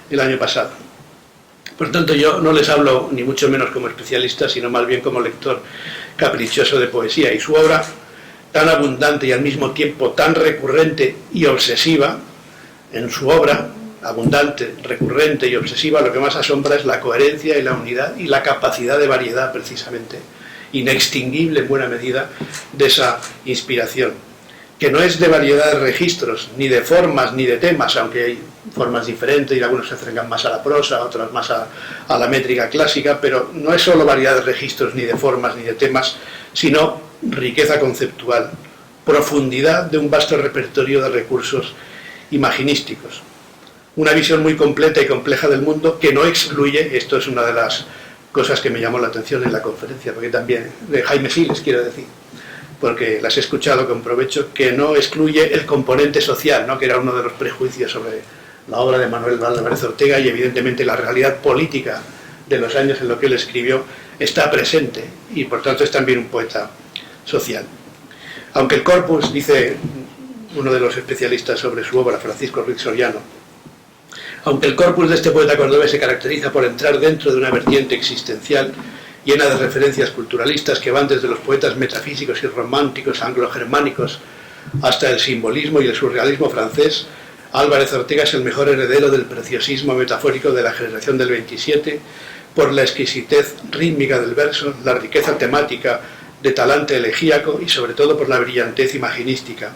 El año pasado. Por tanto, yo no les hablo ni mucho menos como especialista, sino más bien como lector caprichoso de poesía. Y su obra, tan abundante y al mismo tiempo tan recurrente y obsesiva, en su obra abundante, recurrente y obsesiva, lo que más asombra es la coherencia y la unidad y la capacidad de variedad, precisamente, inextinguible en buena medida, de esa inspiración, que no es de variedad de registros, ni de formas, ni de temas, aunque hay formas diferentes y algunos se acercan más a la prosa, otras más a la métrica clásica, pero no es solo variedad de registros, ni de formas, ni de temas, sino riqueza conceptual, profundidad de un vasto repertorio de recursos imaginísticos. Una visión muy completa y compleja del mundo que no excluye, esto es una de las cosas que me llamó la atención en la conferencia, porque también, de Jaime Siles quiero decir, porque las he escuchado con provecho, que no excluye el componente social, ¿no?, que era uno de los prejuicios sobre la obra de Manuel Álvarez Ortega, y evidentemente la realidad política de los años en los que él escribió está presente, y por tanto es también un poeta social. Aunque el corpus, dice uno de los especialistas sobre su obra, Francisco Ruiz Soriano, aunque el corpus de este poeta cordobés se caracteriza por entrar dentro de una vertiente existencial llena de referencias culturalistas que van desde los poetas metafísicos y románticos anglo-germánicos hasta el simbolismo y el surrealismo francés, Álvarez Ortega es el mejor heredero del preciosismo metafórico de la generación del 27, por la exquisitez rítmica del verso, la riqueza temática de talante elegíaco y sobre todo por la brillantez imaginística.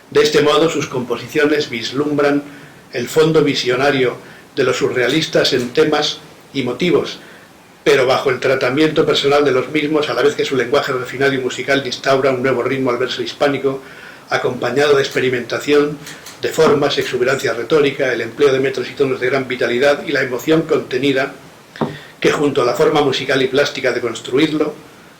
De este modo sus composiciones vislumbran el fondo visionario de los surrealistas en temas y motivos, pero bajo el tratamiento personal de los mismos, a la vez que su lenguaje refinado y musical instaura un nuevo ritmo al verso hispánico, acompañado de experimentación, de formas, exuberancia retórica, el empleo de metros y tonos de gran vitalidad y la emoción contenida, que junto a la forma musical y plástica de construirlo,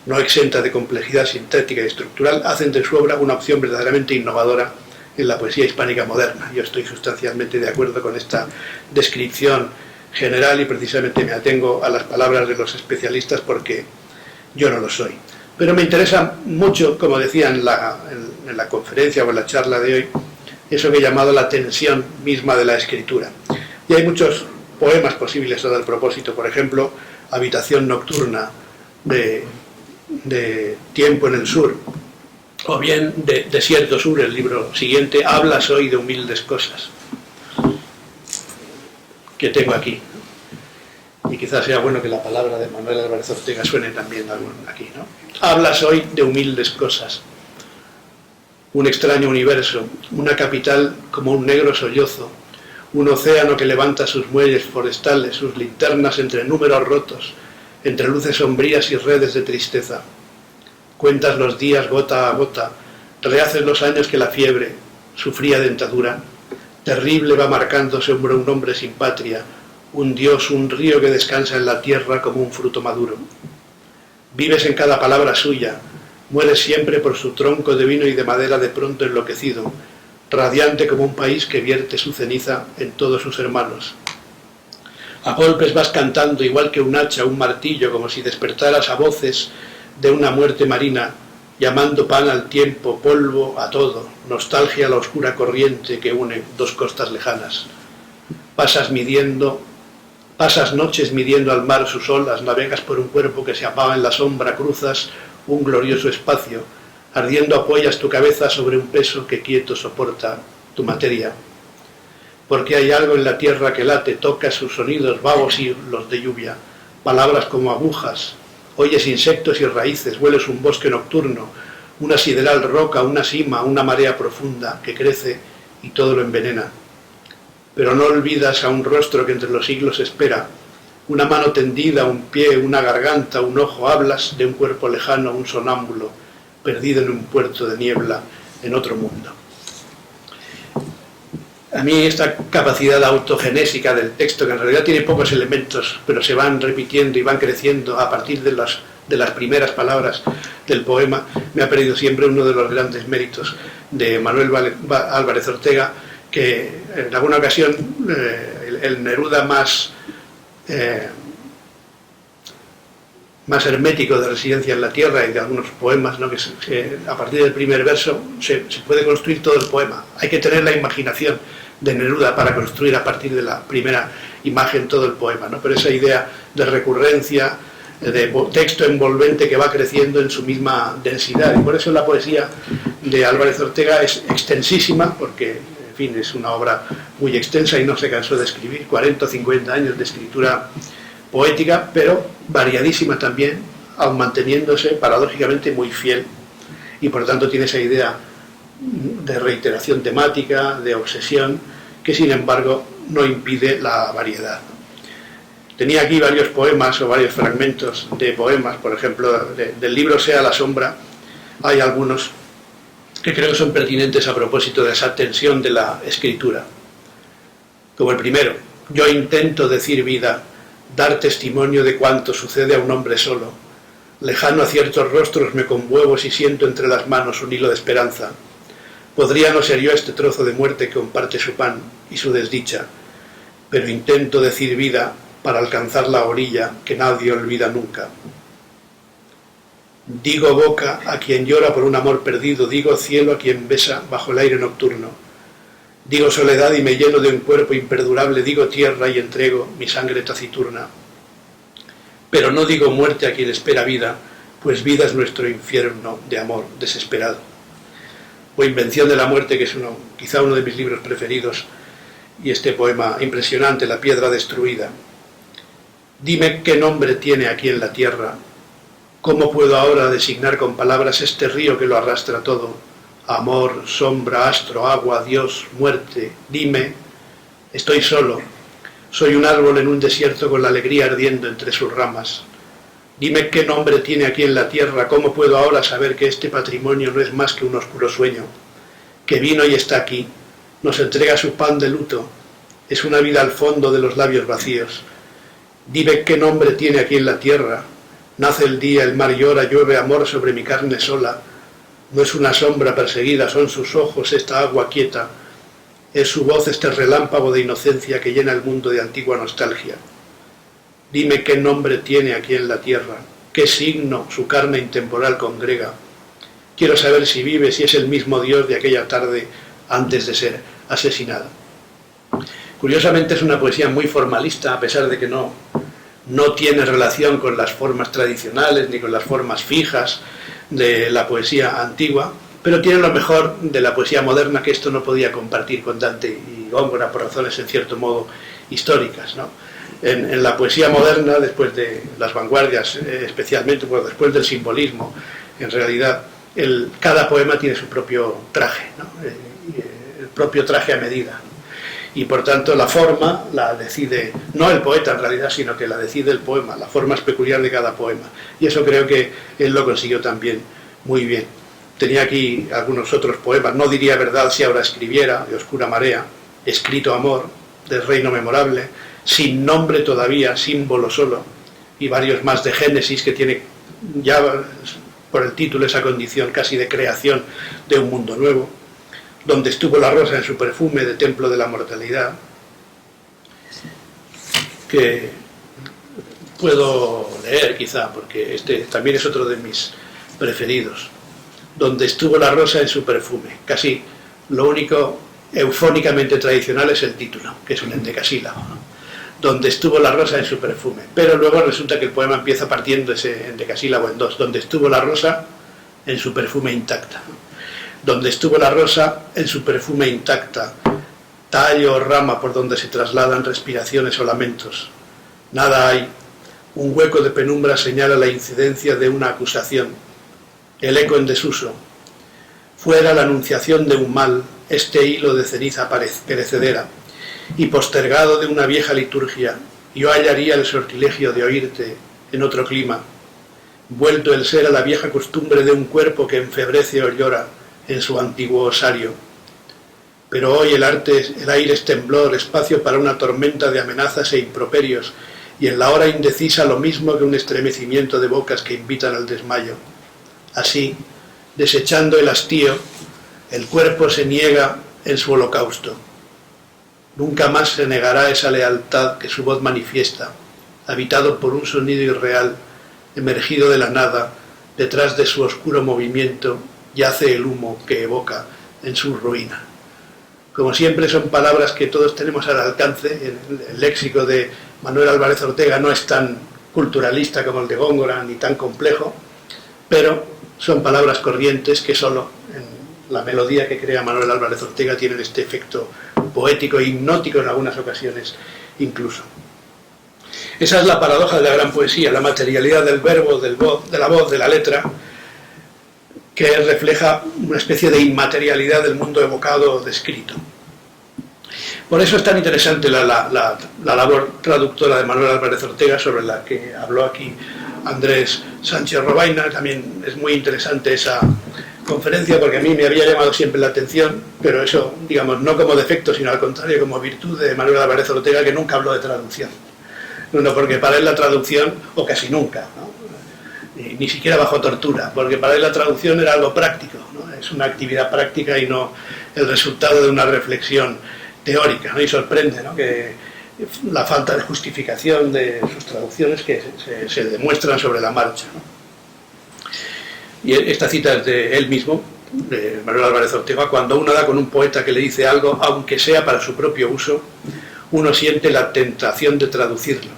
no exenta de complejidad sintética y estructural, hacen de su obra una opción verdaderamente innovadora en la poesía hispánica moderna. Yo estoy sustancialmente de acuerdo con esta descripción general y precisamente me atengo a las palabras de los especialistas porque yo no lo soy. Pero me interesa mucho, como decía en la conferencia o en la charla de hoy, eso que he llamado la tensión misma de la escritura. Y hay muchos poemas posibles a tal propósito, por ejemplo, Habitación nocturna de Tiempo en el Sur, o bien de Desierto Sur, el libro siguiente, Hablas hoy de humildes cosas, que tengo aquí. Y quizás sea bueno que la palabra de Manuel Álvarez Ortega suene también aquí, ¿no? Hablas hoy de humildes cosas, un extraño universo, una capital como un negro sollozo, un océano que levanta sus muelles forestales, sus linternas entre números rotos, entre luces sombrías y redes de tristeza. Cuentas los días gota a gota, rehaces los años que la fiebre, su fría dentadura, terrible va marcando sobre un hombre sin patria, un dios, un río que descansa en la tierra como un fruto maduro. Vives en cada palabra suya, mueres siempre por su tronco de vino y de madera de pronto enloquecido, radiante como un país que vierte su ceniza en todos sus hermanos. A golpes vas cantando igual que un hacha, un martillo, como si despertaras a voces de una muerte marina, llamando pan al tiempo, polvo a todo, nostalgia a la oscura corriente que une dos costas lejanas. Pasas noches midiendo al mar sus olas, navegas por un cuerpo que se apaga en la sombra, cruzas un glorioso espacio, ardiendo apoyas tu cabeza sobre un peso que quieto soporta tu materia. Porque hay algo en la tierra que late, toca sus sonidos vagos y los de lluvia, palabras como agujas, oyes insectos y raíces, hueles un bosque nocturno, una sideral roca, una sima, una marea profunda que crece y todo lo envenena. Pero no olvidas a un rostro que entre los siglos espera, una mano tendida, un pie, una garganta, un ojo, hablas de un cuerpo lejano, un sonámbulo, perdido en un puerto de niebla, en otro mundo. A mí esta capacidad autogenésica del texto, que en realidad tiene pocos elementos, pero se van repitiendo y van creciendo a partir de las primeras palabras del poema, me ha parecido siempre uno de los grandes méritos de Manuel Álvarez Ortega, que en alguna ocasión el Neruda más hermético de Residencia en la Tierra y de algunos poemas, ¿no?, que a partir del primer verso se puede construir todo el poema. Hay que tener la imaginación de Neruda para construir a partir de la primera imagen todo el poema, ¿no? Pero esa idea de recurrencia, de texto envolvente que va creciendo en su misma densidad, y por eso la poesía de Álvarez Ortega es extensísima, porque fin, es una obra muy extensa y no se cansó de escribir, 40 o 50 años de escritura poética, pero variadísima también, aun manteniéndose paradójicamente muy fiel, y por tanto tiene esa idea de reiteración temática, de obsesión, que sin embargo no impide la variedad. Tenía aquí varios poemas o varios fragmentos de poemas, por ejemplo, del libro Sea la sombra, hay algunos que creo que son pertinentes a propósito de esa tensión de la escritura. Como el primero: yo intento decir vida, dar testimonio de cuanto sucede a un hombre solo. Lejano a ciertos rostros me conmuevo si siento entre las manos un hilo de esperanza. Podría no ser yo este trozo de muerte que comparte su pan y su desdicha, pero intento decir vida para alcanzar la orilla que nadie olvida nunca. Digo boca a quien llora por un amor perdido, digo cielo a quien besa bajo el aire nocturno. Digo soledad y me lleno de un cuerpo imperdurable, digo tierra y entrego mi sangre taciturna. Pero no digo muerte a quien espera vida, pues vida es nuestro infierno de amor desesperado. O Invención de la muerte, que es quizá uno de mis libros preferidos, y este poema impresionante, La piedra destruida. Dime qué nombre tiene aquí en la tierra. ¿Cómo puedo ahora designar con palabras este río que lo arrastra todo? Amor, sombra, astro, agua, Dios, muerte. Dime, estoy solo. Soy un árbol en un desierto con la alegría ardiendo entre sus ramas. Dime qué nombre tiene aquí en la tierra. ¿Cómo puedo ahora saber que este patrimonio no es más que un oscuro sueño? Que vino y está aquí. Nos entrega su pan de luto. Es una vida al fondo de los labios vacíos. Dime qué nombre tiene aquí en la tierra. Nace el día, el mar llora, llueve amor sobre mi carne sola. No es una sombra perseguida, son sus ojos esta agua quieta. Es su voz este relámpago de inocencia que llena el mundo de antigua nostalgia. Dime qué nombre tiene aquí en la tierra, qué signo su carne intemporal congrega. Quiero saber si vive, si es el mismo Dios de aquella tarde antes de ser asesinado. Curiosamente es una poesía muy formalista, a pesar de que no tiene relación con las formas tradicionales ni con las formas fijas de la poesía antigua, pero tiene lo mejor de la poesía moderna, que esto no podía compartir con Dante y Góngora por razones en cierto modo históricas, ¿no? En la poesía moderna, después de las vanguardias, especialmente después del simbolismo, en realidad cada poema tiene su propio traje, ¿no? El propio traje a medida. Y por tanto la forma la decide, no el poeta en realidad, sino que la decide el poema, la forma es peculiar de cada poema. Y eso creo que él lo consiguió también muy bien. Tenía aquí algunos otros poemas: No diría verdad si ahora escribiera, de Oscura marea, Escrito amor, del reino memorable, Sin nombre todavía, símbolo solo, y varios más de Génesis, que tiene ya por el título esa condición casi de creación de un mundo nuevo. Donde estuvo la rosa en su perfume, de templo de la mortalidad, que puedo leer quizá, porque este también es otro de mis preferidos. Donde estuvo la rosa en su perfume. Casi lo único eufónicamente tradicional es el título, que es un endecasílabo, ¿no? Donde estuvo la rosa en su perfume. Pero luego resulta que el poema empieza partiendo ese endecasílabo en dos. Donde estuvo la rosa en su perfume intacta. Donde estuvo la rosa en su perfume intacta, tallo o rama por donde se trasladan respiraciones o lamentos. Nada hay. Un hueco de penumbra señala la incidencia de una acusación. El eco en desuso. Fuera la anunciación de un mal, este hilo de ceniza perecedera, y postergado de una vieja liturgia, yo hallaría el sortilegio de oírte en otro clima. Vuelto el ser a la vieja costumbre de un cuerpo que enfebrece o llora en su antiguo osario. Pero hoy el aire es temblor, espacio para una tormenta de amenazas e improperios, y en la hora indecisa lo mismo que un estremecimiento de bocas que invitan al desmayo. Así, desechando el hastío, el cuerpo se niega en su holocausto. Nunca más se negará esa lealtad que su voz manifiesta, habitado por un sonido irreal, emergido de la nada, detrás de su oscuro movimiento, yace el humo que evoca en su ruina. Como siempre, son palabras que todos tenemos al alcance. El léxico de Manuel Álvarez Ortega no es tan culturalista como el de Góngora, ni tan complejo, pero son palabras corrientes que solo la melodía que crea Manuel Álvarez Ortega tiene este efecto poético e hipnótico en algunas ocasiones incluso. Esa es la paradoja de la gran poesía, la materialidad del verbo, de la voz, de la letra, que refleja una especie de inmaterialidad del mundo evocado o descrito. Por eso es tan interesante la labor traductora de Manuel Álvarez Ortega, sobre la que habló aquí Andrés Sánchez Robaina. También es muy interesante esa conferencia, porque a mí me había llamado siempre la atención, pero eso, digamos, no como defecto, sino al contrario, como virtud de Manuel Álvarez Ortega, que nunca habló de traducción. No, porque para él la traducción, o casi nunca, ¿no? Ni siquiera bajo tortura, porque para él la traducción era algo práctico, ¿no? Es una actividad práctica y no el resultado de una reflexión teórica, ¿no? Y sorprende, ¿no?, que la falta de justificación de sus traducciones que se demuestran sobre la marcha, ¿no? Y esta cita es de él mismo, de Manuel Álvarez Ortega: cuando uno da con un poeta que le dice algo, aunque sea para su propio uso, uno siente la tentación de traducirlo.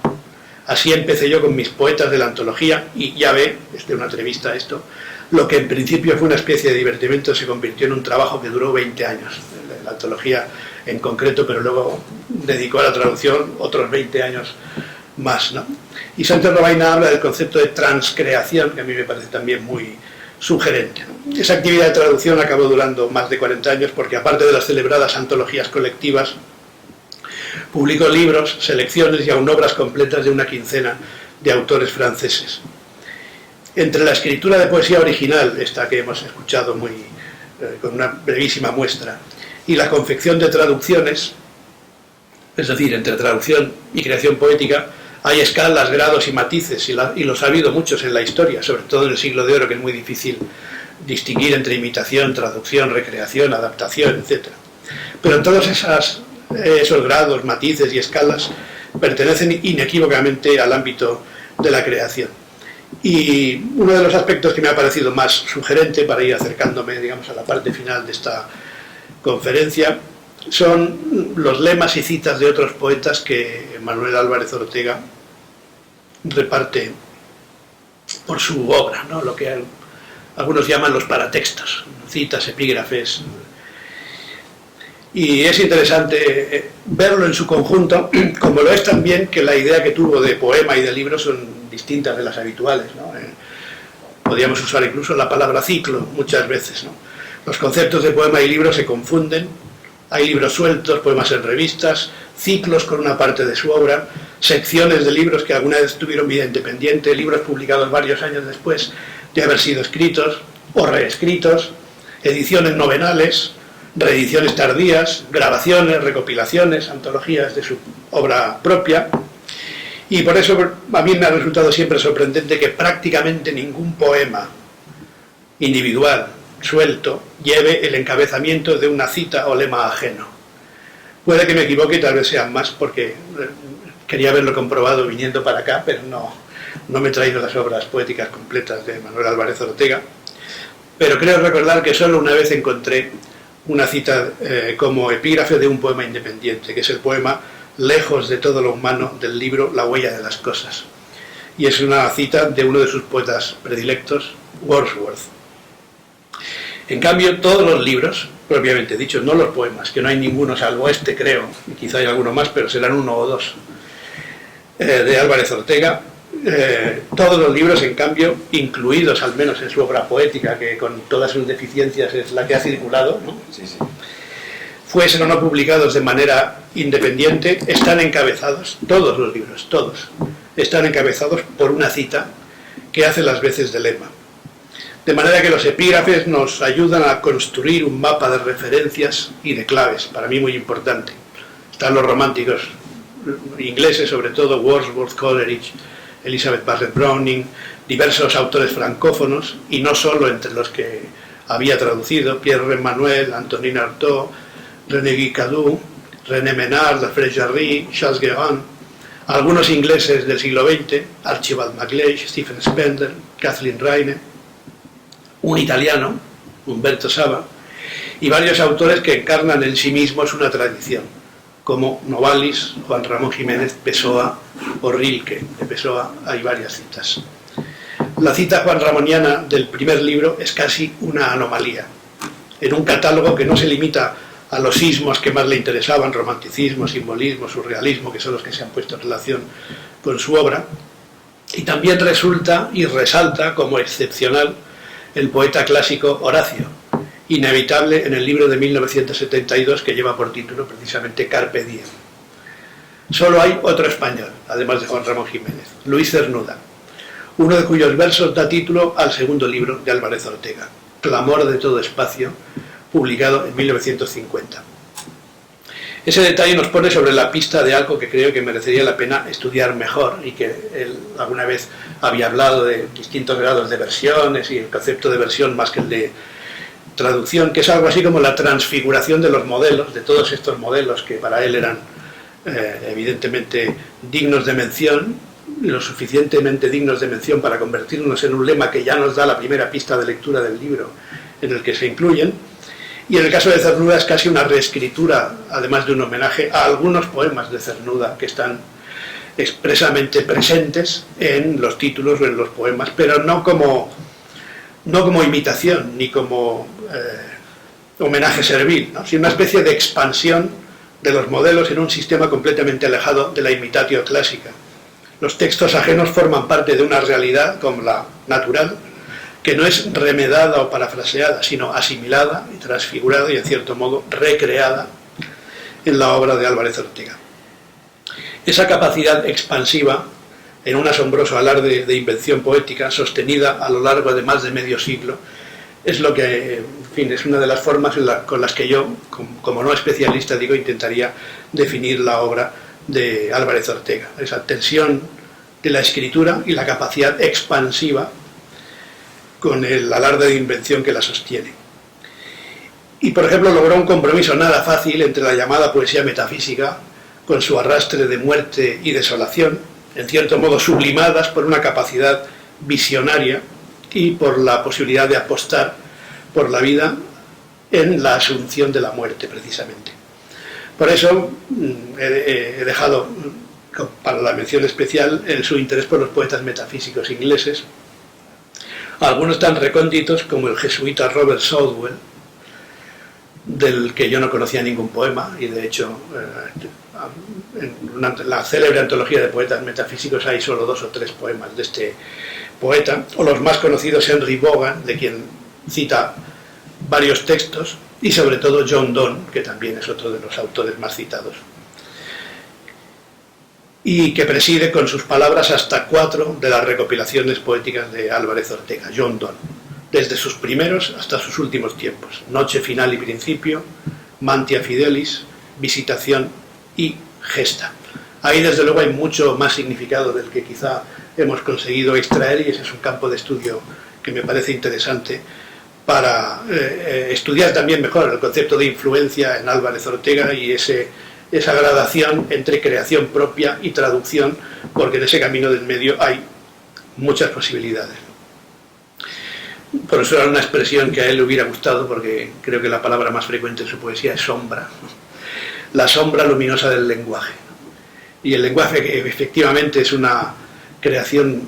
Así empecé yo con mis poetas de la antología, y ya ve, es de una entrevista esto, lo que en principio fue una especie de divertimento se convirtió en un trabajo que duró 20 años, la antología en concreto, pero luego dedicó a la traducción otros 20 años más, ¿no? Y Sánchez Robaina habla del concepto de transcreación, que a mí me parece también muy sugerente, ¿no? Esa actividad de traducción acabó durando más de 40 años, porque aparte de las celebradas antologías colectivas, publicó libros, selecciones y aún obras completas de una quincena de autores franceses. Entre la escritura de poesía original, esta que hemos escuchado con una brevísima muestra, y la confección de traducciones, es decir, entre traducción y creación poética, hay escalas, grados y matices, y los ha habido muchos en la historia, sobre todo en el siglo de oro, que es muy difícil distinguir entre imitación, traducción, recreación, adaptación, etc. Pero en todos esos grados, matices y escalas pertenecen inequívocamente al ámbito de la creación. Y uno de los aspectos que me ha parecido más sugerente, para ir acercándome, digamos, a la parte final de esta conferencia, son los lemas y citas de otros poetas que Manuel Álvarez Ortega reparte por su obra, ¿no?, lo que algunos llaman los paratextos, citas, epígrafes. Y es interesante verlo en su conjunto, como lo es también que la idea que tuvo de poema y de libro son distintas de las habituales, ¿no? Podríamos usar incluso la palabra ciclo muchas veces, ¿no? Los conceptos de poema y libro se confunden. Hay libros sueltos, poemas en revistas, ciclos con una parte de su obra, secciones de libros que alguna vez tuvieron vida independiente, libros publicados varios años después de haber sido escritos o reescritos, ediciones novenales, reediciones tardías, grabaciones, recopilaciones, antologías de su obra propia. Y por eso a mí me ha resultado siempre sorprendente que prácticamente ningún poema individual, suelto, lleve el encabezamiento de una cita o lema ajeno. Puede que me equivoque y tal vez sean más, porque quería haberlo comprobado viniendo para acá, pero no me he traído las obras poéticas completas de Manuel Álvarez Ortega. Pero creo recordar que solo una vez encontré una cita como epígrafe de un poema independiente, que es el poema Lejos de todo lo humano, del libro La huella de las cosas. Y es una cita de uno de sus poetas predilectos, Wordsworth. En cambio, todos los libros, propiamente dichos, no los poemas, que no hay ninguno salvo este, creo, y quizá hay alguno más, pero serán uno o dos, de Álvarez Ortega, todos los libros, en cambio, incluidos al menos en su obra poética, que con todas sus deficiencias es la que ha circulado, ¿no? Sí. Fuesen o no publicados de manera independiente, están encabezados, todos los libros, todos, están encabezados por una cita que hace las veces de lema. De manera que los epígrafes nos ayudan a construir un mapa de referencias y de claves, para mí muy importante. Están los románticos ingleses, sobre todo Wordsworth, Coleridge, Elizabeth Barrett Browning, diversos autores francófonos, y no solo entre los que había traducido, Pierre Manuel, Antonin Artaud, René Guicadou, René Menard, Alfred Jarry, Charles Guérin, algunos ingleses del siglo XX, Archibald MacLeish, Stephen Spender, Kathleen Rayne, un italiano, Umberto Saba, y varios autores que encarnan en sí mismos una tradición, como Novalis, Juan Ramón Jiménez Pessoa o Rilke. De Pessoa hay varias citas. La cita juanramoniana del primer libro es casi una anomalía. en un catálogo que no se limita a los ismos que más le interesaban, romanticismo, simbolismo, surrealismo, que son los que se han puesto en relación con su obra, y también resulta y resalta como excepcional el poeta clásico Horacio, inevitable en el libro de 1972 que lleva por título precisamente Carpe Diem. Solo hay otro español, además de Juan Ramón Jiménez, Luis Cernuda, uno de cuyos versos da título al segundo libro de Álvarez Ortega, Clamor de todo espacio, publicado en 1950. Ese detalle nos pone sobre la pista de algo que creo que merecería la pena estudiar mejor y que él alguna vez había hablado de distintos grados de versiones y el concepto de versión más que el de traducción, que es algo así como la transfiguración de los modelos, de todos estos modelos que para él eran evidentemente dignos de mención, lo suficientemente dignos de mención para convertirnos en un lema que ya nos da la primera pista de lectura del libro en el que se incluyen. Y en el caso de Cernuda es casi una reescritura, además de un homenaje a algunos poemas de Cernuda que están expresamente presentes en los títulos o en los poemas, pero no como imitación ni como homenaje servil, ¿no? Sino una especie de expansión de los modelos en un sistema completamente alejado de la imitatio clásica. Los textos ajenos forman parte de una realidad como la natural, que no es remedada o parafraseada, sino asimilada y transfigurada y, en cierto modo, recreada en la obra de Álvarez Ortega. Esa capacidad expansiva, en un asombroso alarde de invención poética, sostenida a lo largo de más de medio siglo, es lo que, en fin, es una de las formas con las que yo, como no especialista, digo, intentaría definir la obra de Álvarez Ortega. Esa tensión de la escritura y la capacidad expansiva con el alarde de invención que la sostiene. Y, por ejemplo, logró un compromiso nada fácil entre la llamada poesía metafísica, con su arrastre de muerte y desolación, en cierto modo sublimadas por una capacidad visionaria y por la posibilidad de apostar por la vida en la asunción de la muerte, precisamente. Por eso he dejado para la mención especial su interés por los poetas metafísicos ingleses, algunos tan recónditos como el jesuita Robert Southwell, del que yo no conocía ningún poema, y de hecho en la célebre antología de poetas metafísicos hay solo 2 o 3 poemas de este poeta, o los más conocidos Henry Vaughan, de quien cita varios textos, y sobre todo John Donne, que también es otro de los autores más citados, y que preside con sus palabras hasta 4 de las recopilaciones poéticas de Álvarez Ortega, John Donne, desde sus primeros hasta sus últimos tiempos: Noche final y principio, Mantia Fidelis, Visitación y Gesta. Ahí desde luego hay mucho más significado del que quizá hemos conseguido extraer, y ese es un campo de estudio que me parece interesante para estudiar también mejor el concepto de influencia en Álvarez Ortega y esa gradación entre creación propia y traducción, porque en ese camino del medio hay muchas posibilidades. Por eso era una expresión que a él le hubiera gustado, porque creo que la palabra más frecuente en su poesía es sombra, la sombra luminosa del lenguaje. Y el lenguaje, que efectivamente es una creación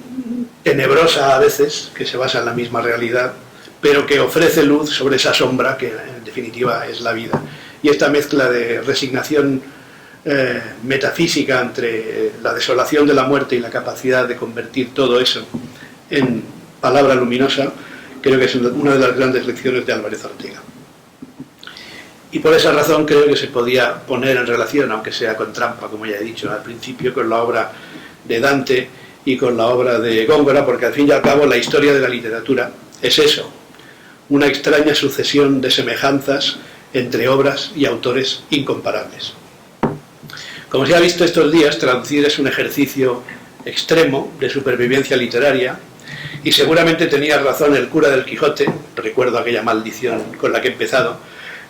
tenebrosa a veces, que se basa en la misma realidad, pero que ofrece luz sobre esa sombra que en definitiva es la vida. Y esta mezcla de resignación metafísica entre la desolación de la muerte y la capacidad de convertir todo eso en palabra luminosa, creo que es una de las grandes lecciones de Álvarez Ortega. Y por esa razón creo que se podía poner en relación, aunque sea con trampa, como ya he dicho al principio, con la obra de Dante y con la obra de Góngora, porque al fin y al cabo la historia de la literatura es eso, una extraña sucesión de semejanzas entre obras y autores incomparables. Como se ha visto estos días, traducir es un ejercicio extremo de supervivencia literaria, y seguramente tenía razón el cura del Quijote, recuerdo aquella maldición con la que he empezado,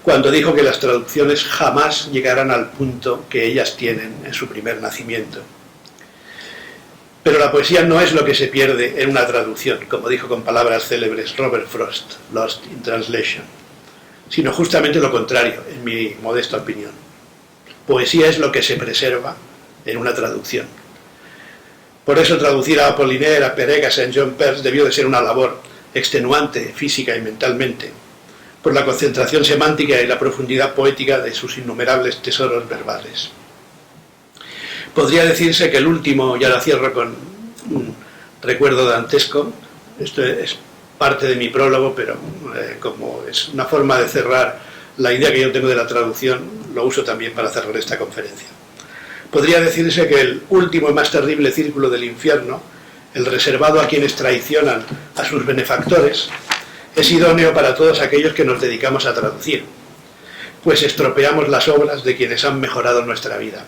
cuando dijo que las traducciones jamás llegarán al punto que ellas tienen en su primer nacimiento. Pero la poesía no es lo que se pierde en una traducción, como dijo con palabras célebres Robert Frost, Lost in Translation, sino justamente lo contrario, en mi modesta opinión. Poesía es lo que se preserva en una traducción. Por eso traducir a Apollinaire, a Perec, a Saint John Perse debió de ser una labor extenuante física y mentalmente, por la concentración semántica y la profundidad poética de sus innumerables tesoros verbales. Podría decirse que el último, y ahora cierro con un recuerdo dantesco, esto es parte de mi prólogo, pero como es una forma de cerrar la idea que yo tengo de la traducción, lo uso también para cerrar esta conferencia. Podría decirse que el último y más terrible círculo del infierno, el reservado a quienes traicionan a sus benefactores, es idóneo para todos aquellos que nos dedicamos a traducir, pues estropeamos las obras de quienes han mejorado nuestra vida.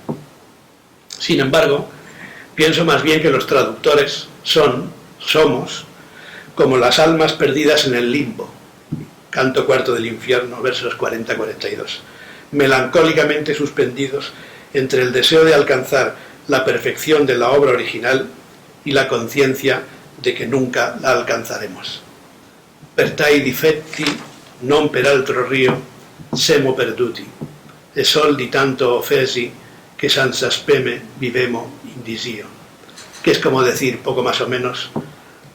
Sin embargo, pienso más bien que los traductores somos, como las almas perdidas en el limbo, canto cuarto del infierno, versos 40-42, melancólicamente suspendidos entre el deseo de alcanzar la perfección de la obra original y la conciencia de que nunca la alcanzaremos. Per tai difetti non per altro rio semo perduti, e sol di tanto offesi que senza speme vivemo in disio, que es como decir, poco más o menos,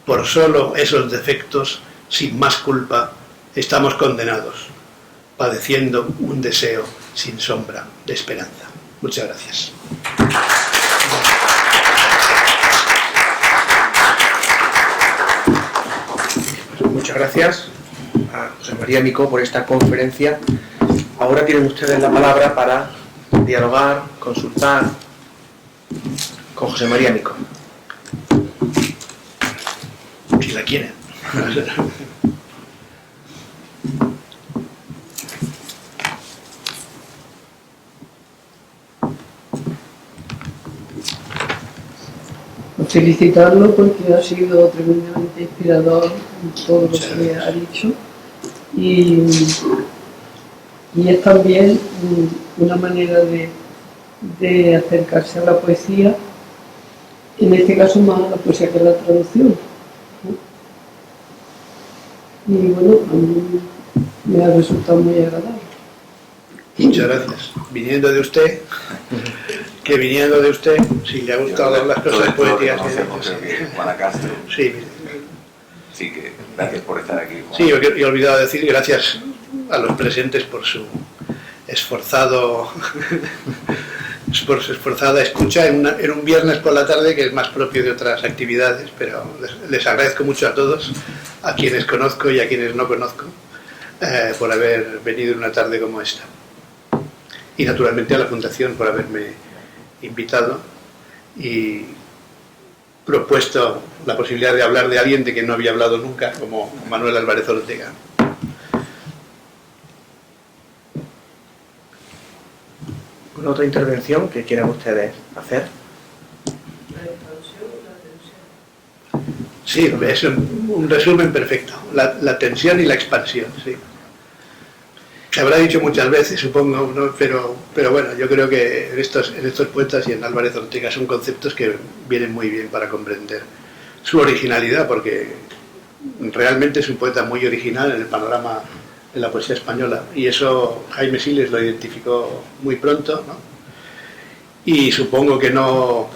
por solo esos defectos, sin más culpa, estamos condenados, padeciendo un deseo sin sombra de esperanza. Muchas gracias. Muchas gracias a José María Micó por esta conferencia. Ahora tienen ustedes la palabra para dialogar, consultar con José María Micó. Si la quieren. Felicitarlo porque ha sido tremendamente inspirador en todo lo que ha dicho y es también una manera de acercarse a la poesía, en este caso más a la poesía que a la traducción, ¿no? Y bueno, a mí me ha resultado muy agradable. Muchas gracias. Viniendo de usted, si le ha gustado las cosas poéticas. Juana Castro. Sí. Sí, que gracias por estar aquí, Juan. Sí, yo he olvidado decir gracias a los presentes por su esforzada escucha en un viernes por la tarde, que es más propio de otras actividades, pero les agradezco mucho a todos, a quienes conozco y a quienes no conozco, por haber venido en una tarde como esta. Y naturalmente a la Fundación por haberme invitado y propuesto la posibilidad de hablar de alguien de quien no había hablado nunca, como Manuel Álvarez Ortega. ¿Alguna otra intervención que quieran ustedes hacer? Sí, es un resumen perfecto. La tensión y la expansión, sí. Se habrá dicho muchas veces, supongo, ¿no? pero bueno, yo creo que en estos poetas y en Álvarez Ortega son conceptos que vienen muy bien para comprender su originalidad, porque realmente es un poeta muy original en el panorama de la poesía española, y eso Jaime Siles lo identificó muy pronto, ¿no? Y supongo que no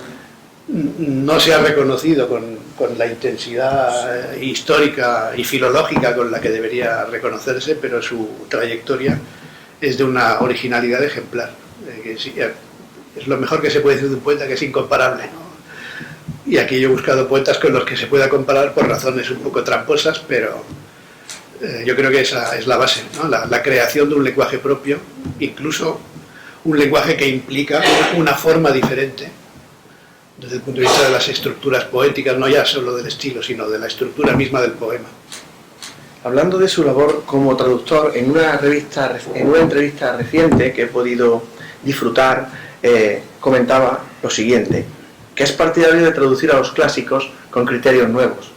se ha reconocido con la intensidad histórica y filológica con la que debería reconocerse, pero su trayectoria es de una originalidad ejemplar. Es lo mejor que se puede decir de un poeta, que es incomparable, ¿no? Y aquí yo he buscado poetas con los que se pueda comparar por razones un poco tramposas, pero yo creo que esa es la base, ¿no? La creación de un lenguaje propio, incluso un lenguaje que implica una forma diferente desde el punto de vista de las estructuras poéticas, no ya solo del estilo, sino de la estructura misma del poema. Hablando de su labor como traductor, en una entrevista reciente que he podido disfrutar, comentaba lo siguiente, que es partidario de traducir a los clásicos con criterios nuevos,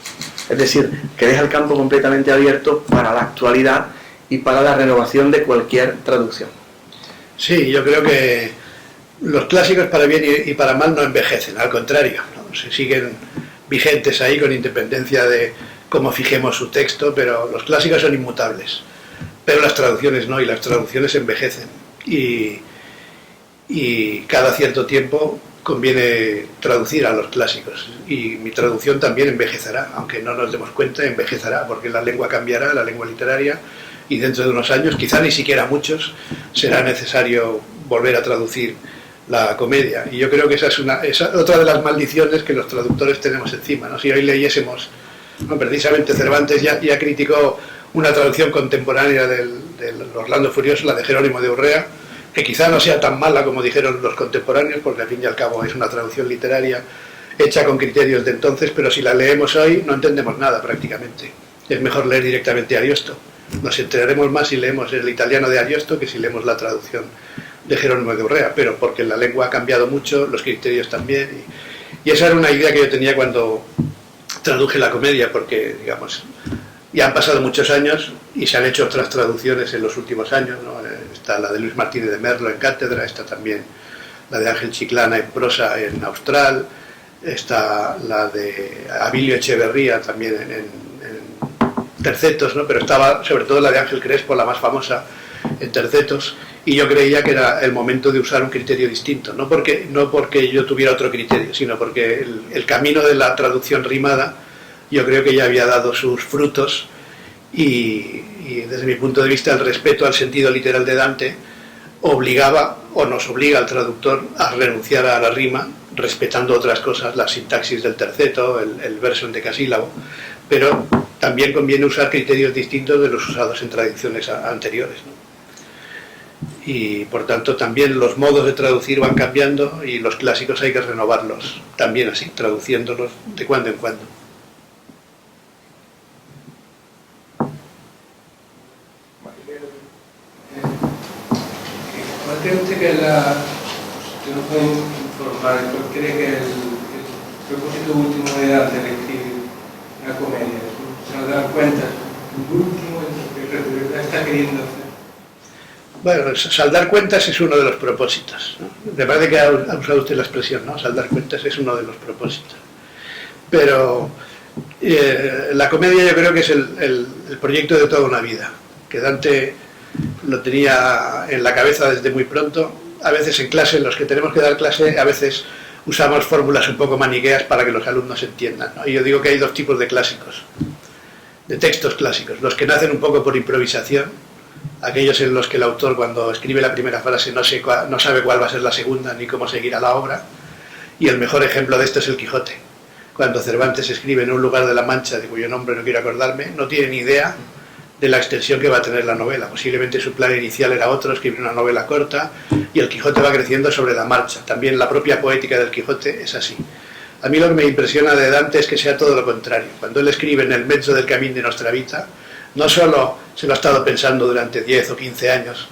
es decir, que deja el campo completamente abierto para la actualidad y para la renovación de cualquier traducción. Sí, yo creo que los clásicos para bien y para mal no envejecen, al contrario, ¿no? Se siguen vigentes ahí con independencia de cómo fijemos su texto, pero los clásicos son inmutables, pero las traducciones no, y las traducciones envejecen y cada cierto tiempo conviene traducir a los clásicos, y mi traducción también envejecerá, aunque no nos demos cuenta, envejecerá, porque la lengua cambiará, la lengua literaria, y dentro de unos años, quizá ni siquiera muchos, será necesario volver a traducir la comedia. Y yo creo que esa es otra de las maldiciones que los traductores tenemos encima, ¿no? Si hoy leyésemos, ¿no? Precisamente Cervantes ya criticó una traducción contemporánea del Orlando Furioso, la de Jerónimo de Urrea, que quizá no sea tan mala como dijeron los contemporáneos, porque al fin y al cabo es una traducción literaria hecha con criterios de entonces, pero si la leemos hoy no entendemos nada prácticamente. Es mejor leer directamente a Ariosto. Nos enteraremos más si leemos el italiano de Ariosto que si leemos la traducción de Jerónimo de Urrea, pero porque la lengua ha cambiado mucho, los criterios también, y esa era una idea que yo tenía cuando traduje la comedia, porque, digamos, ya han pasado muchos años y se han hecho otras traducciones en los últimos años, ¿no? Está la de Luis Martínez de Merlo en Cátedra, está también la de Ángel Chiclana en prosa en Austral, está la de Abilio Echeverría también en tercetos, ¿no? Pero estaba sobre todo la de Ángel Crespo, la más famosa, en tercetos, y yo creía que era el momento de usar un criterio distinto, no porque yo tuviera otro criterio, sino porque el camino de la traducción rimada yo creo que ya había dado sus frutos, y desde mi punto de vista el respeto al sentido literal de Dante obligaba o nos obliga al traductor a renunciar a la rima, respetando otras cosas, la sintaxis del terceto, el verso en decasílabo, pero también conviene usar criterios distintos de los usados en traducciones anteriores, ¿no? Y por tanto también los modos de traducir van cambiando, y los clásicos hay que renovarlos también así, traduciéndolos de cuando en cuando. ¿Cuál cree usted que es que nos puede informar, cuál cree que es el propósito último de Dante al escribir la comedia? ¿Se dar cuenta? El último, lo que está queriendo hacer. Bueno, saldar cuentas es uno de los propósitos, ¿no? Me parece que ha usado usted la expresión, ¿no? Saldar cuentas es uno de los propósitos. Pero la comedia yo creo que es el proyecto de toda una vida, que Dante lo tenía en la cabeza desde muy pronto. A veces en clase, los que tenemos que dar clase, a veces usamos fórmulas un poco maniqueas para que los alumnos entiendan, ¿no? Y yo digo que hay dos tipos de clásicos, de textos clásicos: los que nacen un poco por improvisación, aquellos en los que el autor, cuando escribe la primera frase, no sabe cuál va a ser la segunda ni cómo seguirá la obra, y el mejor ejemplo de esto es el Quijote. Cuando Cervantes escribe en un lugar de la Mancha, de cuyo nombre no quiero acordarme, no tiene ni idea de la extensión que va a tener la novela. Posiblemente su plan inicial era otro, escribir una novela corta, y el Quijote va creciendo sobre la marcha. También la propia poética del Quijote es así. A mí lo que me impresiona de Dante es que sea todo lo contrario. Cuando él escribe en el mezzo del camino de nuestra vida, no solo se lo ha estado pensando durante 10 o 15 años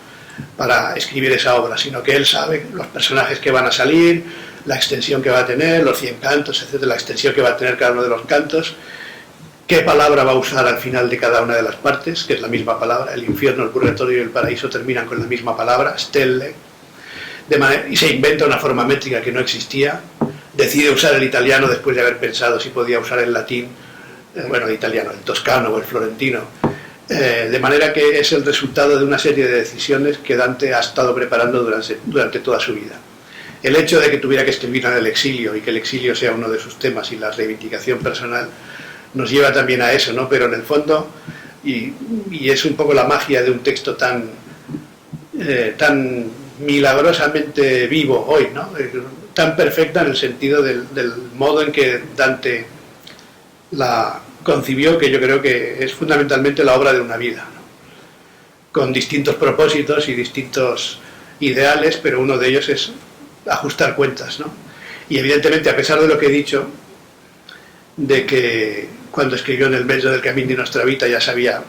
para escribir esa obra, sino que él sabe los personajes que van a salir, la extensión que va a tener, los 100 cantos, etcétera, la extensión que va a tener cada uno de los cantos, qué palabra va a usar al final de cada una de las partes, que es la misma palabra. El infierno, el purgatorio y el paraíso terminan con la misma palabra, stelle, y se inventa una forma métrica que no existía, decide usar el italiano después de haber pensado si podía usar el latín, el italiano, el toscano o el florentino, de manera que es el resultado de una serie de decisiones que Dante ha estado preparando durante toda su vida. El hecho de que tuviera que escribir en el exilio, y que el exilio sea uno de sus temas, y la reivindicación personal, nos lleva también a eso, ¿no? Pero en el fondo, y es un poco la magia de un texto tan milagrosamente vivo hoy, ¿no? Tan perfecta en el sentido del modo en que Dante la concibió, que yo creo que es fundamentalmente la obra de una vida, ¿no? Con distintos propósitos y distintos ideales, pero uno de ellos es ajustar cuentas, ¿no? Y evidentemente, a pesar de lo que he dicho, de que cuando escribió en el mezzo del camino de nuestra vida ya sabía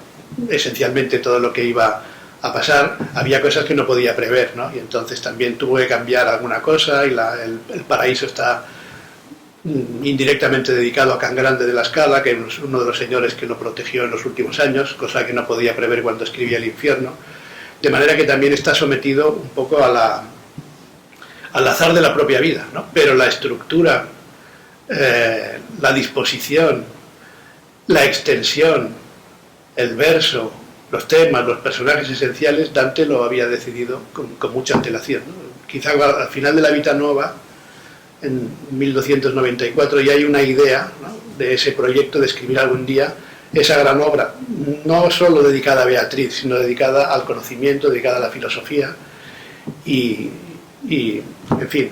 esencialmente todo lo que iba a pasar, había cosas que no podía prever, ¿no? Y entonces también tuvo que cambiar alguna cosa, y el paraíso está indirectamente dedicado a Can Grande de la Scala, que es uno de los señores que lo protegió en los últimos años, cosa que no podía prever cuando escribía El infierno, de manera que también está sometido un poco al azar de la propia vida, ¿no? Pero la estructura, la disposición, la extensión, el verso, los temas, los personajes esenciales, Dante lo había decidido con mucha antelación, ¿no? Quizá al final de la Vita Nuova en 1294, y hay una idea, ¿no?, de ese proyecto de escribir algún día esa gran obra, no solo dedicada a Beatriz, sino dedicada al conocimiento, dedicada a la filosofía, y en fin,